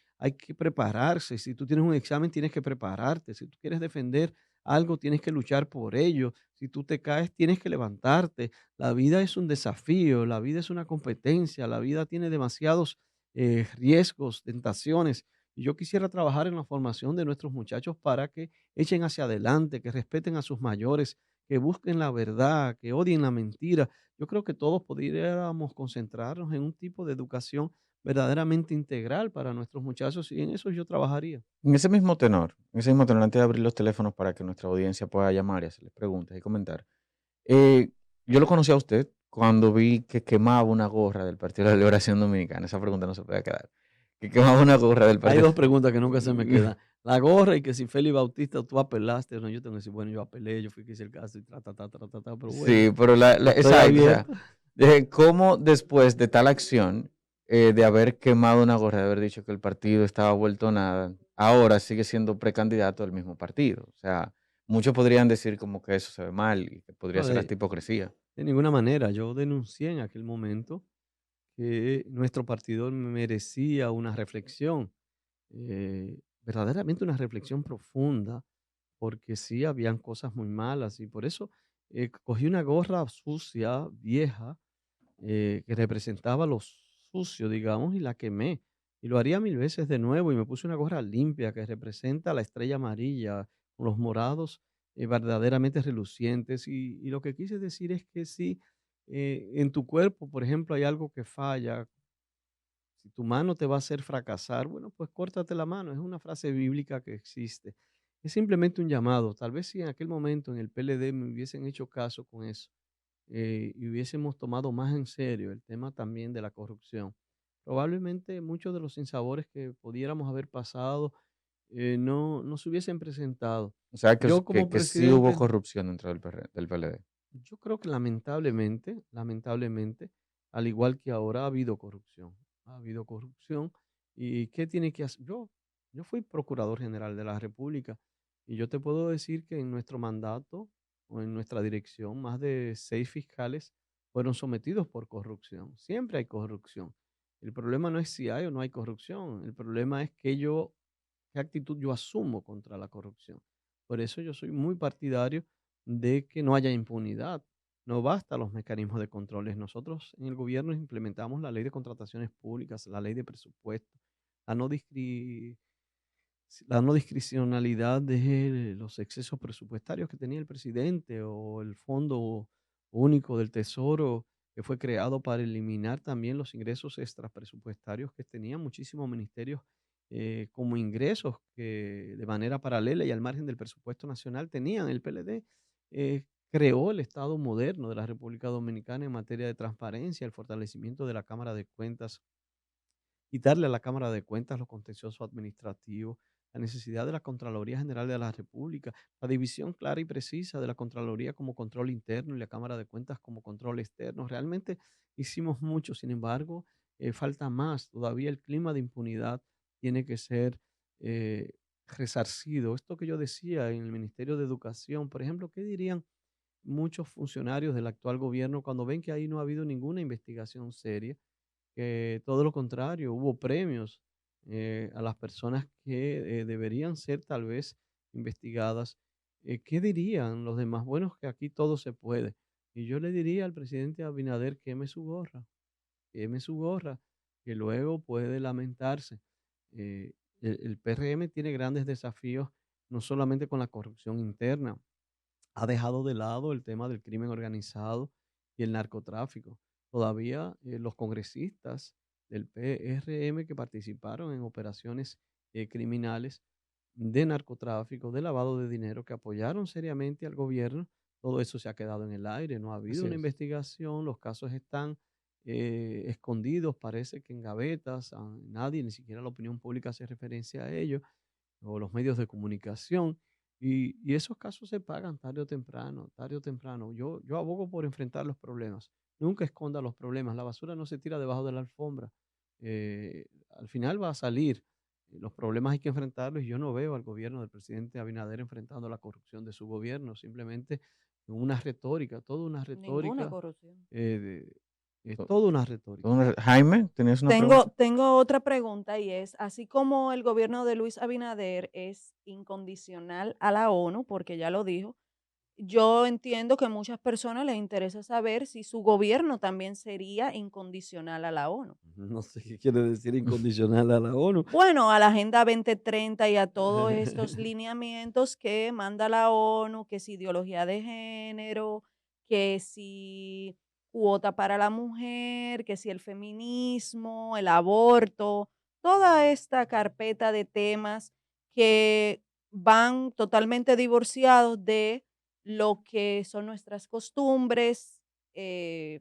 prepararse. Si tú tienes un examen, tienes que prepararte. Si tú quieres defender algo, tienes que luchar por ello. Si tú te caes, tienes que levantarte. La vida es un desafío, la vida es una competencia, la vida tiene demasiados riesgos, tentaciones y yo quisiera trabajar en la formación de nuestros muchachos para que echen hacia adelante, que respeten a sus mayores, que busquen la verdad, que odien la mentira. Yo creo que todos podríamos concentrarnos en un tipo de educación verdaderamente integral para nuestros muchachos y en eso yo trabajaría. En ese mismo tenor, antes de abrir los teléfonos para que nuestra audiencia pueda llamar y hacerles preguntas y comentar, yo lo conocí a usted cuando vi que quemaba una gorra del Partido de la Liberación Dominicana. Esa pregunta no se puede quedar. Que quemaba una gorra del Hay Partido. dos preguntas que nunca se me quedan. La gorra y que si Félix Bautista tú apelaste, no, yo tengo que decir, bueno, yo apelé, yo fui que hice el caso y pero bueno, Sí, pero estoy exacto, o sea, abierto. cómo después de tal acción, de haber quemado una gorra, de haber dicho que el partido estaba vuelto nada, ahora sigue siendo precandidato del mismo partido. O sea, muchos podrían decir como que eso se ve mal y que podría No, ser hasta hipocresía. de ninguna manera, yo denuncié en aquel momento que nuestro partido merecía una reflexión, verdaderamente una reflexión profunda, porque sí habían cosas muy malas y por eso cogí una gorra sucia, vieja, que representaba lo sucio, digamos, y la quemé. Y lo haría 1000 veces de nuevo y me puse una gorra limpia que representa la estrella amarilla con los morados verdaderamente relucientes. Y lo que quise decir es que si en tu cuerpo, por ejemplo, hay algo que falla, si tu mano te va a hacer fracasar, bueno, pues córtate la mano. Es una frase bíblica que existe. Es simplemente un llamado. Tal vez si en aquel momento en el PLD me hubiesen hecho caso con eso y hubiésemos tomado más en serio el tema también de la corrupción, probablemente muchos de los sinsabores que pudiéramos haber pasado no se hubiesen presentado. O sea, Yo como que sí hubo presidente, corrupción dentro del PLD. yo creo que lamentablemente, al igual que ahora ha habido corrupción. Ha habido corrupción. ¿Y qué tiene que hacer? Yo fui procurador general de la República y yo te puedo decir que en nuestro mandato o en nuestra dirección, más de 6 fiscales fueron sometidos por corrupción. Siempre hay corrupción. El problema no es si hay o no hay corrupción. El problema es qué actitud yo asumo contra la corrupción. Por eso yo soy muy partidario de que no haya impunidad. No basta los mecanismos de controles. Nosotros en el gobierno implementamos la ley de contrataciones públicas, la ley de presupuesto, la no, discri- la no discrecionalidad de los excesos presupuestarios que tenía el presidente o el Fondo Único del Tesoro que fue creado para eliminar también los ingresos extrapresupuestarios que tenían muchísimos ministerios como ingresos que de manera paralela y al margen del presupuesto nacional tenían el PLD. creó el Estado moderno de la República Dominicana en materia de transparencia, el fortalecimiento de la Cámara de Cuentas, quitarle a la Cámara de Cuentas lo contencioso administrativo, la necesidad de la Contraloría General de la República, la división clara y precisa de la Contraloría como control interno y la Cámara de Cuentas como control externo. Realmente hicimos mucho, sin embargo, falta más. Todavía el clima de impunidad tiene que ser eh, resarcido. Esto que yo decía en el Ministerio de Educación, por ejemplo, ¿qué dirían muchos funcionarios del actual gobierno cuando ven que ahí no ha habido ninguna investigación seria? Que todo lo contrario, hubo premios a las personas que deberían ser tal vez investigadas. ¿Qué dirían los demás? Bueno, que aquí todo se puede. Y yo le diría al presidente Abinader, queme su gorra, que luego puede lamentarse. El PRM tiene grandes desafíos, no solamente con la corrupción interna, ha dejado de lado el tema del crimen organizado y el narcotráfico. Todavía los congresistas del PRM que participaron en operaciones criminales de narcotráfico, de lavado de dinero, que apoyaron seriamente al gobierno, todo eso se ha quedado en el aire, no ha habido Así una es. investigación, los casos están escondidos, parece que en gavetas, nadie, ni siquiera la opinión pública hace referencia a ello, o los medios de comunicación. Y esos casos se pagan tarde o temprano, tarde o temprano. Yo abogo por enfrentar los problemas. Nunca esconda los problemas. La basura no se tira debajo de la alfombra. Al final va a salir. Los problemas hay que enfrentarlos y yo no veo al gobierno del presidente Abinader enfrentando la corrupción de su gobierno, simplemente una retórica, toda una Ninguna retórica, corrupción. To- toda una retórica. Jaime, ¿tenías una pregunta? Tengo otra pregunta y es, así como el gobierno de Luis Abinader es incondicional a la ONU, porque ya lo dijo, yo entiendo que a muchas personas les interesa saber si su gobierno también sería incondicional a la ONU. No sé qué quiere decir incondicional a la ONU. Bueno, a la Agenda 2030 y a todos estos lineamientos que manda la ONU, que si ideología de género, que si cuota para la mujer, que si el feminismo, el aborto, toda esta carpeta de temas que van totalmente divorciados de lo que son nuestras costumbres eh,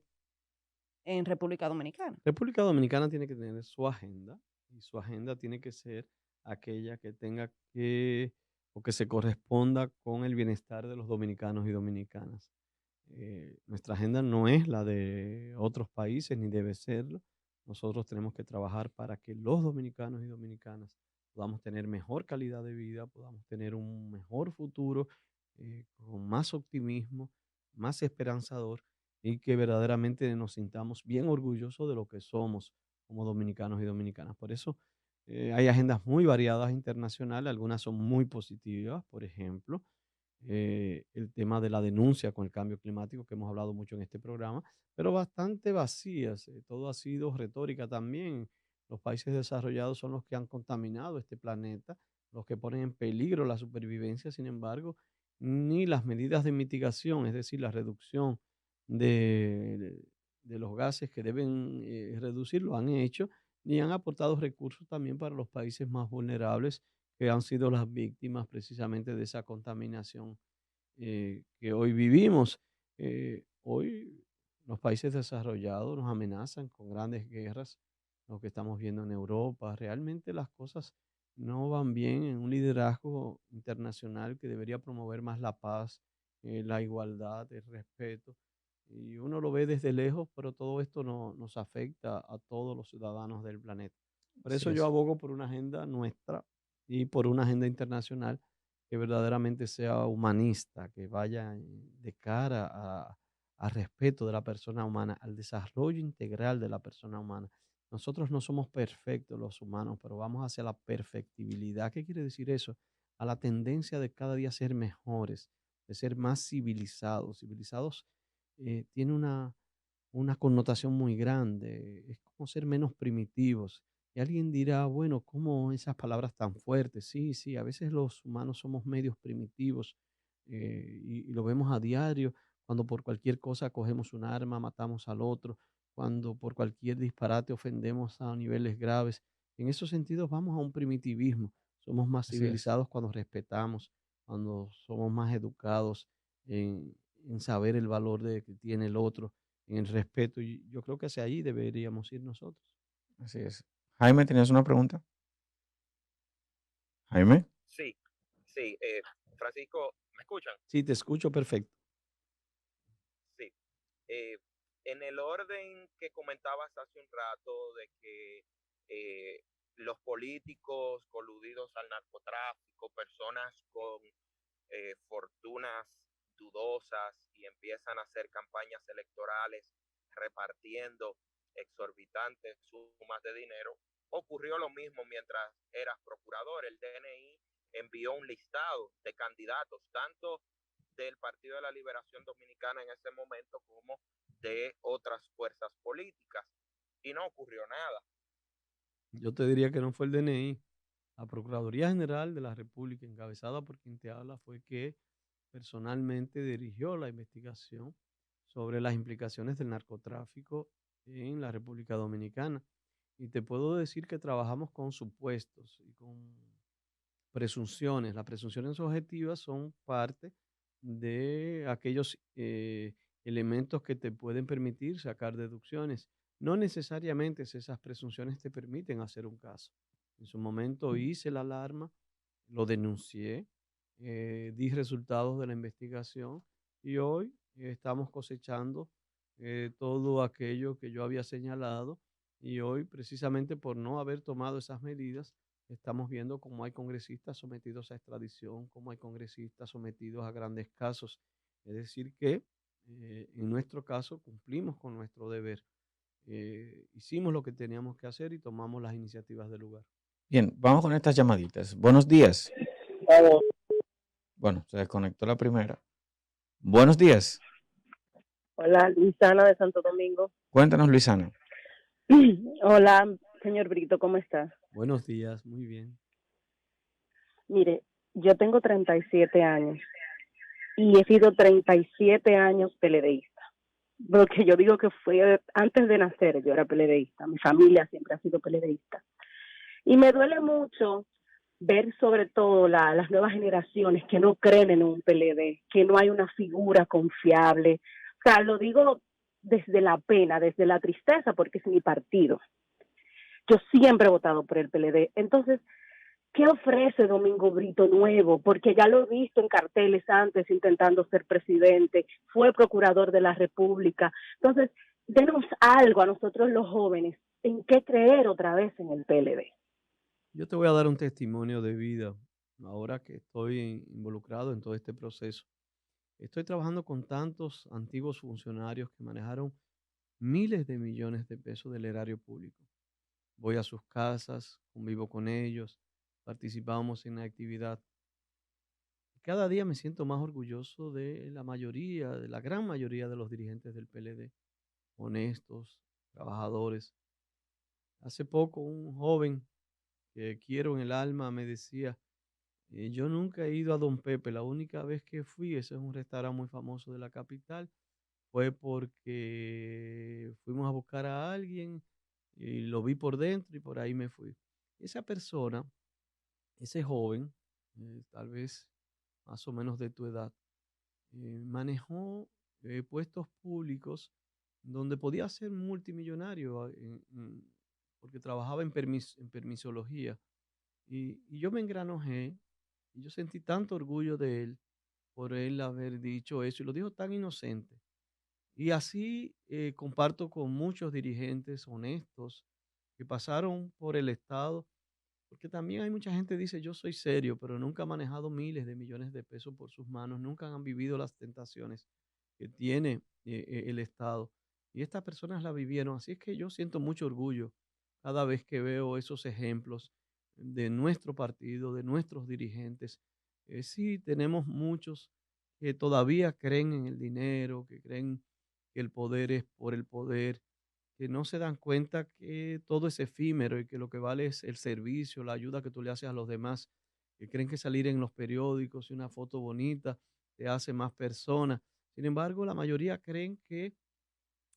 en República Dominicana. República Dominicana tiene que tener su agenda y su agenda tiene que ser aquella que tenga que o que se corresponda con el bienestar de los dominicanos y dominicanas. Nuestra agenda no es la de otros países ni debe serlo. Nosotros tenemos que trabajar para que los dominicanos y dominicanas podamos tener mejor calidad de vida, podamos tener un mejor futuro con más optimismo, más esperanzador y que verdaderamente nos sintamos bien orgullosos de lo que somos como dominicanos y dominicanas. Por eso hay agendas muy variadas internacionales, algunas son muy positivas, por ejemplo, el tema de la denuncia con el cambio climático, que hemos hablado mucho en este programa, pero bastante vacías. Todo ha sido retórica también. Los países desarrollados son los que han contaminado este planeta, los que ponen en peligro la supervivencia, sin embargo, ni las medidas de mitigación, es decir, la reducción de, de los gases que deben reducir, lo han hecho, ni han aportado recursos también para los países más vulnerables que han sido las víctimas precisamente de esa contaminación que hoy vivimos. Hoy los países desarrollados nos amenazan con grandes guerras, lo que estamos viendo en Europa. Realmente las cosas no van bien en un liderazgo internacional que debería promover más la paz, la igualdad, el respeto. Y uno lo ve desde lejos, pero todo esto nos afecta a todos los ciudadanos del planeta. Por Así eso yo es. abogo por una agenda nuestra y por una agenda internacional que verdaderamente sea humanista, que vaya de cara al respeto de la persona humana, al desarrollo integral de la persona humana. Nosotros no somos perfectos los humanos, pero vamos hacia la perfectibilidad. ¿Qué quiere decir eso? A la tendencia de cada día ser mejores, de ser más civilizados. Civilizados tiene una connotación muy grande, es como ser menos primitivos. Y alguien dirá, bueno, ¿cómo esas palabras tan fuertes? Sí, sí, a veces los humanos somos medios primitivos y lo vemos a diario, cuando por cualquier cosa cogemos un arma, matamos al otro, cuando por cualquier disparate ofendemos a niveles graves. En esos sentidos vamos a un primitivismo. Somos más Así es. civilizados cuando respetamos, cuando somos más educados, en saber el valor que tiene el otro, en el respeto. Y yo creo que hacia ahí deberíamos ir nosotros. Así es. Jaime, ¿tenías una pregunta? Jaime. Sí, sí. Francisco, ¿me escuchan? Sí, te escucho perfecto. Sí. Eh, en el orden que comentabas hace un rato de que eh, los políticos coludidos al narcotráfico, personas con fortunas dudosas y empiezan a hacer campañas electorales repartiendo exorbitantes sumas de dinero, ocurrió lo mismo mientras eras procurador. El DNI envió un listado de candidatos, tanto del Partido de la Liberación Dominicana en ese momento como de otras fuerzas políticas, y no ocurrió nada. Yo te diría que no fue el DNI. La Procuraduría General de la República, encabezada por quien te habla, fue que personalmente dirigió la investigación sobre las implicaciones del narcotráfico en la República Dominicana. Y te puedo decir que trabajamos con supuestos y con presunciones. Las presunciones objetivas son parte de aquellos elementos que te pueden permitir sacar deducciones. No necesariamente esas presunciones te permiten hacer un caso. En su momento hice la alarma, lo denuncié, di resultados de la investigación y hoy estamos cosechando todo aquello que yo había señalado y hoy precisamente por no haber tomado esas medidas estamos viendo cómo hay congresistas sometidos a extradición, cómo hay congresistas sometidos a grandes casos. Es decir que en nuestro caso cumplimos con nuestro deber. Hicimos lo que teníamos que hacer y tomamos las iniciativas del lugar. Bien, vamos con estas llamaditas. Buenos días. Aló. Bueno, se desconectó la primera. Buenos días. Hola, Luisana de Santo Domingo. Cuéntanos, Luisana. Hola, señor Brito, ¿cómo está? Buenos días, muy bien. Mire, yo tengo 37 años y he sido 37 años peledeísta. Lo que yo digo que fue antes de nacer, yo era peledeísta. Mi familia siempre ha sido peledeísta. Y me duele mucho ver sobre todo las nuevas generaciones que no creen en un PLD, que no hay una figura confiable. O sea, lo digo desde la pena, desde la tristeza, porque es mi partido. Yo siempre he votado por el PLD. Entonces, ¿qué ofrece Domingo Brito nuevo? Porque ya lo he visto en carteles antes intentando ser presidente, fue procurador de la República. Entonces, denos algo a nosotros los jóvenes en qué creer otra vez en el PLD. Yo te voy a dar un testimonio de vida ahora que estoy involucrado en todo este proceso. Estoy trabajando con tantos antiguos funcionarios que manejaron miles de millones de pesos del erario público. Voy a sus casas, convivo con ellos, participamos en la actividad. Cada día me siento más orgulloso de la mayoría, de la gran mayoría de los dirigentes del PLD, honestos, trabajadores. Hace poco un joven que quiero en el alma me decía, yo nunca he ido a Don Pepe, la única vez que fui, ese es un restaurante muy famoso de la capital, fue porque fuimos a buscar a alguien y lo vi por dentro y por ahí me fui. Esa persona, ese joven, tal vez más o menos de tu edad, manejó puestos públicos donde podía ser multimillonario porque trabajaba en permisología. Y yo me engranojé y yo sentí tanto orgullo de él por él haber dicho eso y lo dijo tan inocente. Y así comparto con muchos dirigentes honestos que pasaron por el Estado, porque también hay mucha gente que dice, yo soy serio, pero nunca ha manejado miles de millones de pesos por sus manos, nunca han vivido las tentaciones que tiene el Estado. Y estas personas la vivieron, así es que yo siento mucho orgullo cada vez que veo esos ejemplos de nuestro partido, de nuestros dirigentes. Sí, tenemos muchos que todavía creen en el dinero, que creen que el poder es por el poder, que no se dan cuenta que todo es efímero y que lo que vale es el servicio, la ayuda que tú le haces a los demás, que creen que salir en los periódicos y una foto bonita te hace más persona. Sin embargo, la mayoría creen que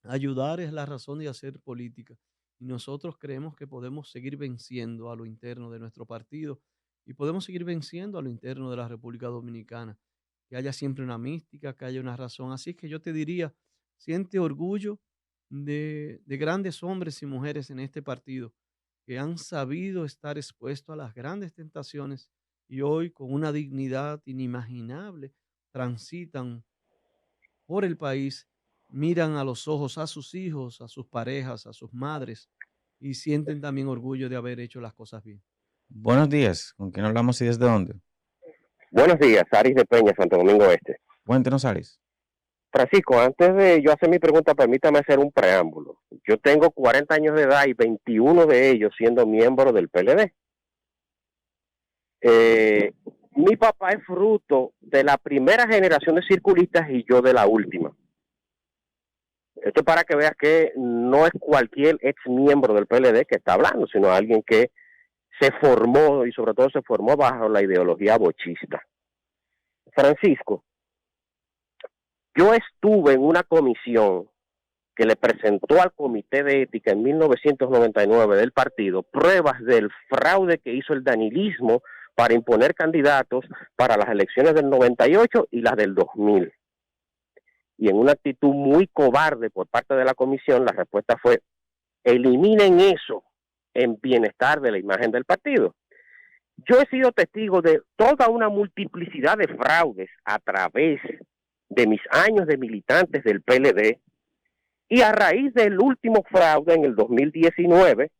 ayudar es la razón de hacer política. Y nosotros creemos que podemos seguir venciendo a lo interno de nuestro partido y podemos seguir venciendo a lo interno de la República Dominicana. que haya siempre una mística, que haya una razón. Así que yo te diría, siente orgullo de grandes hombres y mujeres en este partido que han sabido estar expuestos a las grandes tentaciones y hoy con una dignidad inimaginable transitan por el país, miran a los ojos a sus hijos, a sus parejas, a sus madres y sienten también orgullo de haber hecho las cosas bien. Buenos días. ¿Con quién hablamos y desde dónde? Buenos días, Aris de Peña, Santo Domingo Este. Cuéntenos, Aris. Francisco, antes de yo hacer mi pregunta, permítame hacer un preámbulo. Yo tengo 40 años de edad y 21 de ellos siendo miembro del PLD. Mi papá es fruto de la primera generación de circulistas y yo de la última. Esto para que veas que no es cualquier ex miembro del PLD que está hablando, sino alguien que se formó y sobre todo se formó bajo la ideología bochista. Francisco, yo estuve en una comisión que le presentó al Comité de Ética en 1999 del partido pruebas del fraude que hizo el danilismo para imponer candidatos para las elecciones del 98 y las del 2000. Y en una actitud muy cobarde por parte de la comisión, la respuesta fue: eliminen eso en bienestar de la imagen del partido. Yo he sido testigo de toda una multiplicidad de fraudes a través de mis años de militantes del PLD, y a raíz del último fraude en el 2019,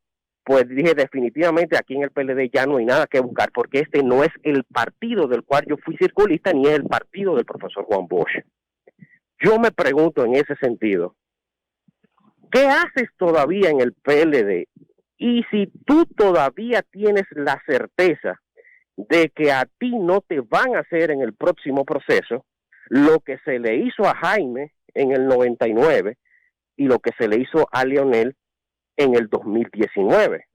pues dije definitivamente aquí en el PLD ya no hay nada que buscar, porque este no es el partido del cual yo fui circulista, ni es el partido del profesor Juan Bosch. Yo me pregunto en ese sentido, ¿qué haces todavía en el PLD? Y si tú todavía tienes la certeza de que a ti no te van a hacer en el próximo proceso lo que se le hizo a Jaime en el 99 y lo que se le hizo a Leonel en el 2019.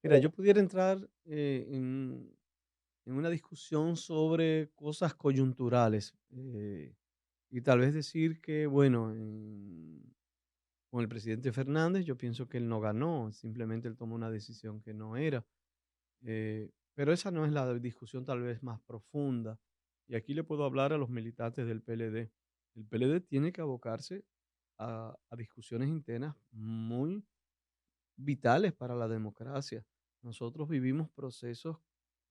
Mira, yo pudiera entrar en una discusión sobre cosas coyunturales y tal vez decir que, bueno, con el presidente Fernández yo pienso que él no ganó, simplemente él tomó una decisión que no era. Pero esa no es la discusión tal vez más profunda. Y aquí le puedo hablar a los militantes del PLD. El PLD tiene que abocarse a discusiones internas muy vitales para la democracia. Nosotros vivimos procesos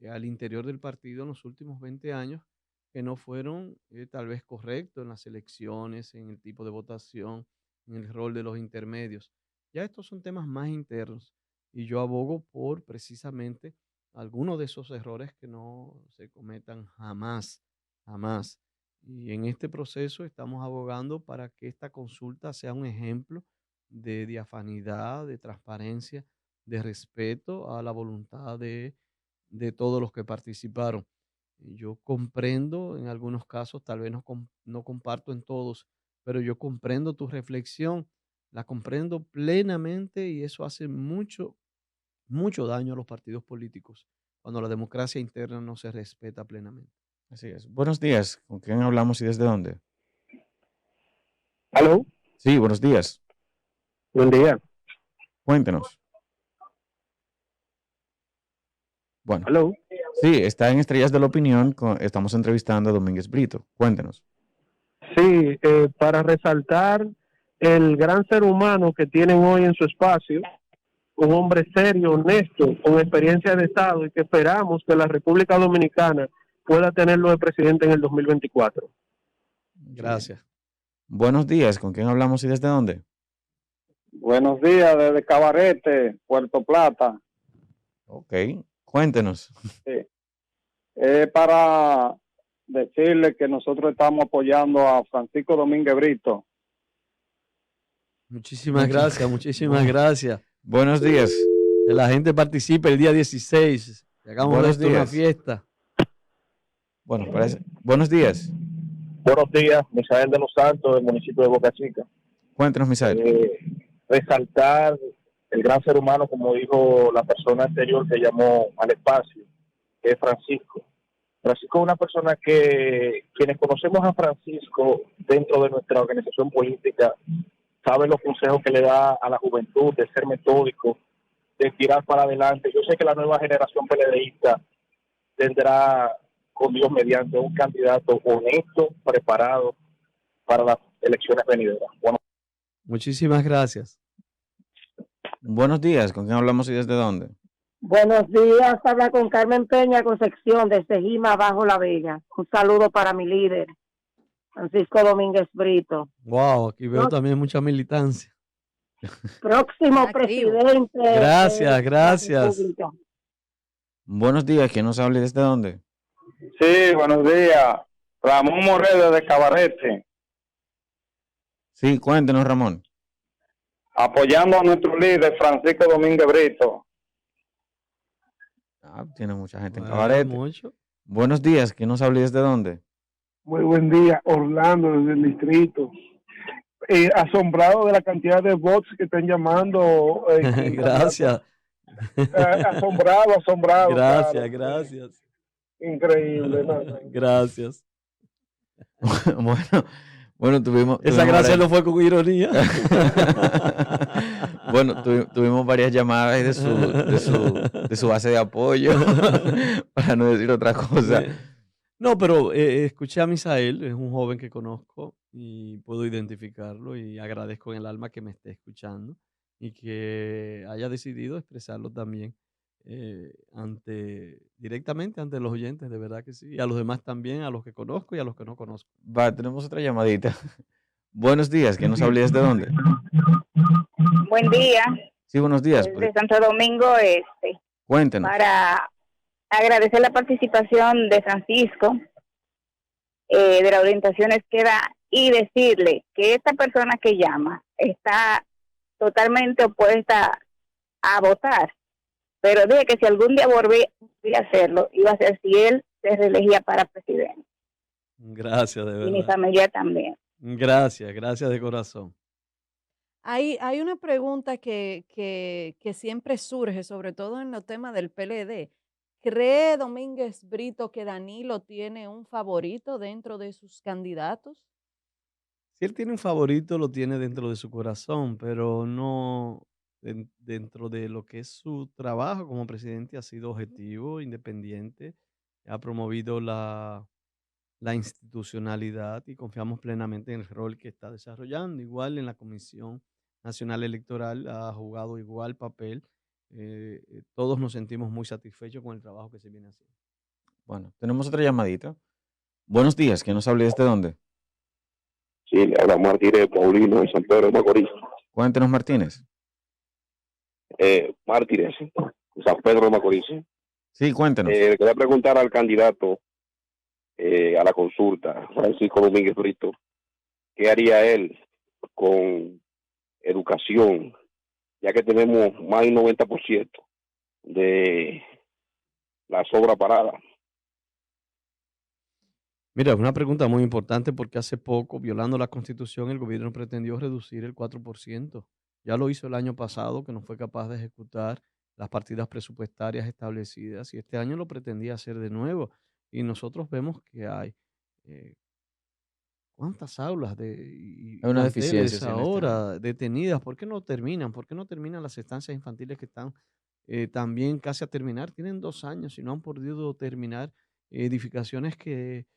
al interior del partido en los últimos 20 años que no fueron tal vez correctos en las elecciones, en el tipo de votación, en el rol de los intermedios. Ya estos son temas más internos y yo abogo por precisamente algunos de esos errores que no se cometan jamás, jamás. Y en este proceso estamos abogando para que esta consulta sea un ejemplo de diafanidad, de transparencia, de respeto a la voluntad de todos los que participaron. Y yo comprendo en algunos casos, tal vez no comparto en todos, pero yo comprendo tu reflexión, la comprendo plenamente y eso hace mucho, mucho daño a los partidos políticos cuando la democracia interna no se respeta plenamente. Así es. Buenos días. ¿Con quién hablamos y desde dónde? ¿Aló? Sí, buenos días. Buen día. Cuéntenos. Bueno, ¿Aló? sí, está en Estrellas de la Opinión. Estamos entrevistando a Domínguez Brito. Cuéntenos. Sí, para resaltar el gran ser humano que tienen hoy en su espacio, un hombre serio, honesto, con experiencia de Estado y que esperamos que la República Dominicana pueda tenerlo de presidente en el 2024. Gracias. Buenos días. ¿Con quién hablamos y desde dónde? Buenos días, desde Cabarete, Puerto Plata. Ok, cuéntenos. Sí. Para decirle que nosotros estamos apoyando a Francisco Domínguez Brito. Muchísimas gracias, muchísimas gracias. Buenos días. Que la gente participe el día 16. Que hagamos Buenos de esto una días. fiesta. Bueno, buenos días. Buenos días, Misael de los Santos, del municipio de Boca Chica. Cuéntanos, Misael. Resaltar el gran ser humano, como dijo la persona anterior que llamó al espacio, que es Francisco. Francisco es una persona que quienes conocemos a Francisco dentro de nuestra organización política saben los consejos que le da a la juventud de ser metódico, de tirar para adelante. Yo sé que la nueva generación PLDista tendrá con Dios mediante, un candidato honesto, preparado para las elecciones venideras. Bueno, Muchísimas gracias. Buenos días, ¿con quién hablamos y desde dónde? Buenos días, habla con Carmen Peña Concepción desde Jima, Bajo La Vega. Un saludo para mi líder, Francisco Domínguez Brito. Wow, aquí veo también mucha militancia. Próximo presidente Gracias, de gracias. la República. Buenos días, ¿quién nos habla y desde dónde? Sí, buenos días. Ramón Moreno de Cabarete, Sí, cuéntenos, Ramón. apoyando a nuestro líder Francisco Domínguez Brito. Ah, tiene mucha gente en Bueno, Cabarete. mucho. Buenos días, ¿quién nos habla y desde dónde? Muy buen día, Orlando, desde el distrito. Asombrado de la cantidad de bots que están llamando. Gracias. Asombrado. Gracias, claro. gracias. Increíble, ¿no? Gracias. Bueno, tuvimos Esa gracia varias- no fue con ironía. Bueno, tuvimos varias llamadas ahí de su base de apoyo, para no decir otra cosa. No, pero escuché a Misael, es un joven que conozco y puedo identificarlo y agradezco en el alma que me esté escuchando y que haya decidido expresarlo también directamente ante los oyentes, de verdad que sí, y a los demás también, a los que conozco y a los que no conozco. Va, tenemos otra llamadita. Buenos días, ¿quién nos habla y desde dónde? Buen día, Sí, buenos días. desde Santo Domingo Este, Cuéntenos. para agradecer la participación de Francisco, de las orientaciones que da, y decirle que esta persona que llama está totalmente opuesta a votar, pero dije que si algún día volvía a hacerlo, iba a ser si él se reelegía para presidente, Gracias, de y mi verdad. familia también. Gracias, gracias de corazón. Hay una pregunta que siempre surge, sobre todo en los temas del PLD. ¿Cree Domínguez Brito que Danilo tiene un favorito dentro de sus candidatos? Si él tiene un favorito, lo tiene dentro de su corazón, pero no dentro de lo que es su trabajo como presidente. Ha sido objetivo, independiente, ha promovido la institucionalidad y confiamos plenamente en el rol que está desarrollando. Igual en la Comisión Nacional Electoral ha jugado igual papel. Todos nos sentimos muy satisfechos con el trabajo que se viene haciendo. Bueno, tenemos otra llamadita. Buenos días, ¿quién nos habla y desde dónde? Sí, le habla Martínez Paulino de San Pedro de Macorís. Cuéntenos, Martínez. Mártires, San Pedro de Macorís. Sí, cuéntenos. Le quería preguntar al candidato a la consulta, Francisco Domínguez Brito, ¿qué haría él con educación, ya que tenemos más del 90% de las obras paradas? Mira, es una pregunta muy importante porque hace poco, violando la Constitución, el gobierno pretendió reducir el 4%. Ya lo hizo el año pasado, que no fue capaz de ejecutar las partidas presupuestarias establecidas, y este año lo pretendía hacer de nuevo. Y nosotros vemos que hay cuántas aulas y Hay una deficiencia, planteles sí, en este año. ahora detenidas. ¿Por qué no terminan? ¿Por qué no terminan las estancias infantiles que están también casi a terminar? Tienen 2 años y no han podido terminar edificaciones que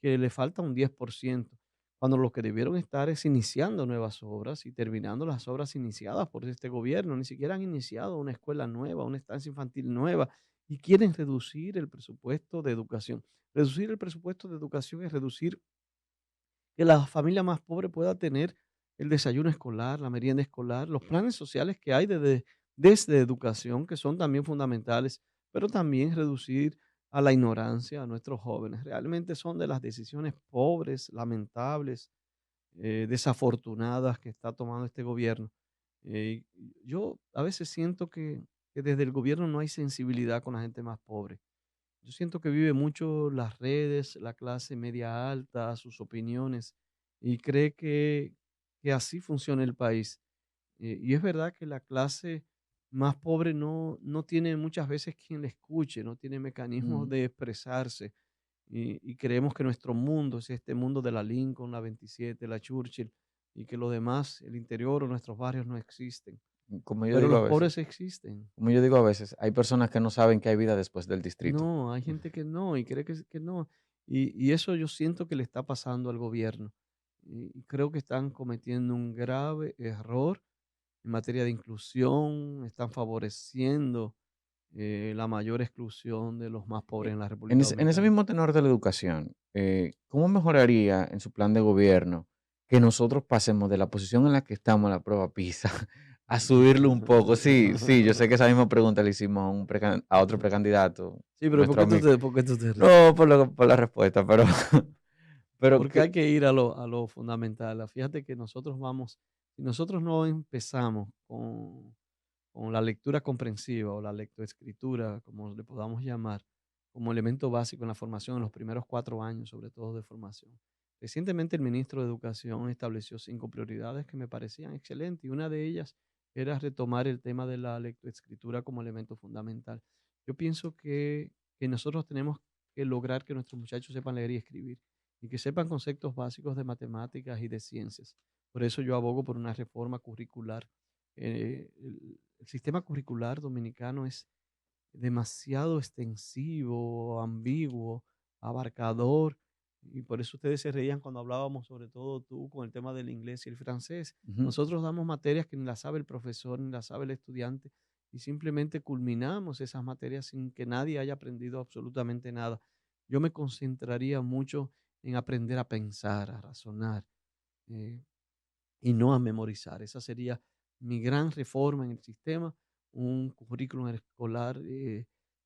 le falta un 10%, cuando lo que debieron estar es iniciando nuevas obras y terminando las obras iniciadas por este gobierno. Ni siquiera han iniciado una escuela nueva, una estancia infantil nueva, y quieren reducir el presupuesto de educación. Reducir el presupuesto de educación es reducir que la familia más pobre pueda tener el desayuno escolar, la merienda escolar, los planes sociales que hay desde educación, que son también fundamentales, pero también reducir a la ignorancia a nuestros jóvenes. Realmente son de las decisiones pobres, lamentables, desafortunadas que está tomando este gobierno. Yo a veces siento que desde el gobierno no hay sensibilidad con la gente más pobre. Yo siento que vive mucho las redes, la clase media alta, sus opiniones, y cree que así funciona el país. Y es verdad que la clase más pobre no tiene muchas veces quien le escuche, no tiene mecanismos de expresarse. Y creemos que nuestro mundo es este mundo de la Lincoln, la 27, la Churchill, y que lo demás, el interior o nuestros barrios no existen. Como yo Pero digo a los veces, pobres existen. como yo digo a veces, hay personas que no saben que hay vida después del distrito. No, hay gente que no y cree que no. Y eso yo siento que le está pasando al gobierno. Y creo que están cometiendo un grave error en materia de inclusión, están favoreciendo la mayor exclusión de los más pobres en la En República ese Dominicana. mismo tenor de la educación, ¿cómo mejoraría en su plan de gobierno que nosotros pasemos de la posición en la que estamos en la prueba PISA a subirlo un poco? Sí, sí, yo sé que esa misma pregunta le hicimos a otro precandidato, Sí, pero nuestro amigo. por qué tú te ríes? No, por la respuesta, pero Porque hay que ir a lo fundamental. Fíjate que nosotros si nosotros no empezamos con la lectura comprensiva o la lectoescritura, como le podamos llamar, como elemento básico en la formación en los primeros 4 años, sobre todo de formación. Recientemente el ministro de Educación estableció 5 prioridades que me parecían excelentes y una de ellas era retomar el tema de la lectoescritura como elemento fundamental. Yo pienso que nosotros tenemos que lograr que nuestros muchachos sepan leer y escribir y que sepan conceptos básicos de matemáticas y de ciencias. Por eso yo abogo por una reforma curricular. El sistema curricular dominicano es demasiado extensivo, ambiguo, abarcador, y por eso ustedes se reían cuando hablábamos, sobre todo tú, con el tema del inglés y el francés. Ujú. Nosotros damos materias que ni las sabe el profesor, ni las sabe el estudiante, y simplemente culminamos esas materias sin que nadie haya aprendido absolutamente nada. Yo me concentraría mucho en aprender a pensar, a razonar, eh, y no a memorizar. Esa sería mi gran reforma en el sistema, un currículum escolar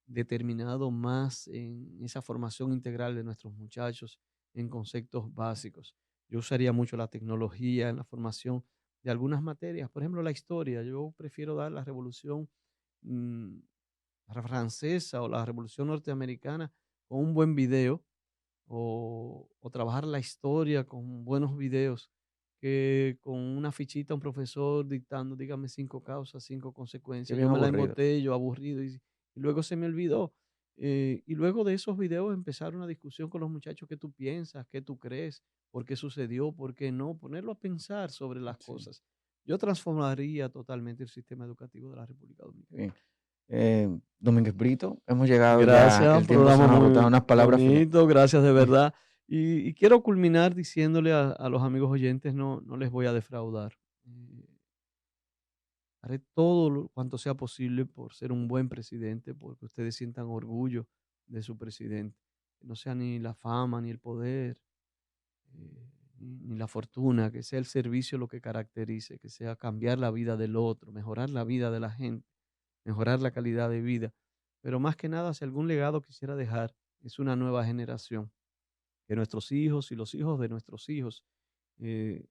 determinado más en esa formación integral de nuestros muchachos en conceptos básicos. Yo usaría mucho la tecnología en la formación de algunas materias, por ejemplo, la historia. Yo prefiero dar la revolución mm, francesa o la revolución norteamericana con un buen video o trabajar la historia con buenos videos que con una fichita un profesor dictando, dígame 5 causas, 5 Qué consecuencias. bien Yo me la aburrido. embotello, aburrido, y luego se me olvidó. Y luego de esos videos empezar una discusión con los muchachos, qué tú piensas, qué tú crees, por qué sucedió, por qué no, ponerlo a pensar sobre las Sí, cosas. Yo transformaría totalmente el sistema educativo de la República Dominicana. bien. Domínguez Brito, hemos llegado ya, Gracias, el un tiempo se programa nos ha muy agotado, unas palabras finales. bonito, gracias de verdad. Y quiero culminar diciéndole a los amigos oyentes, no les voy a defraudar. Haré todo cuanto sea posible por ser un buen presidente, porque ustedes sientan orgullo de su presidente. Que no sea ni la fama, ni el poder, ni la fortuna, que sea el servicio lo que caracterice, que sea cambiar la vida del otro, mejorar la vida de la gente, mejorar la calidad de vida. Pero más que nada, si algún legado quisiera dejar, es una nueva generación. Que nuestros hijos y los hijos de nuestros hijos eh,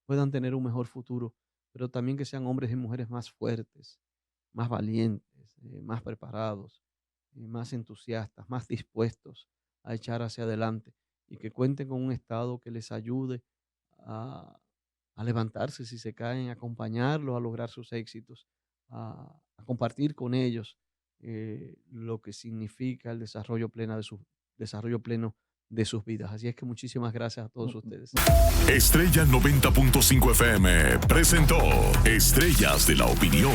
puedan tener un mejor futuro, pero también que sean hombres y mujeres más fuertes, más valientes, más preparados, más entusiastas, más dispuestos a echar hacia adelante y que cuenten con un Estado que les ayude a levantarse si se caen, a acompañarlos a lograr sus éxitos, a compartir con ellos lo que significa el desarrollo pleno de sus vidas. Así es que muchísimas gracias a todos ustedes. Estrella 90.5 FM presentó Estrellas de la Opinión.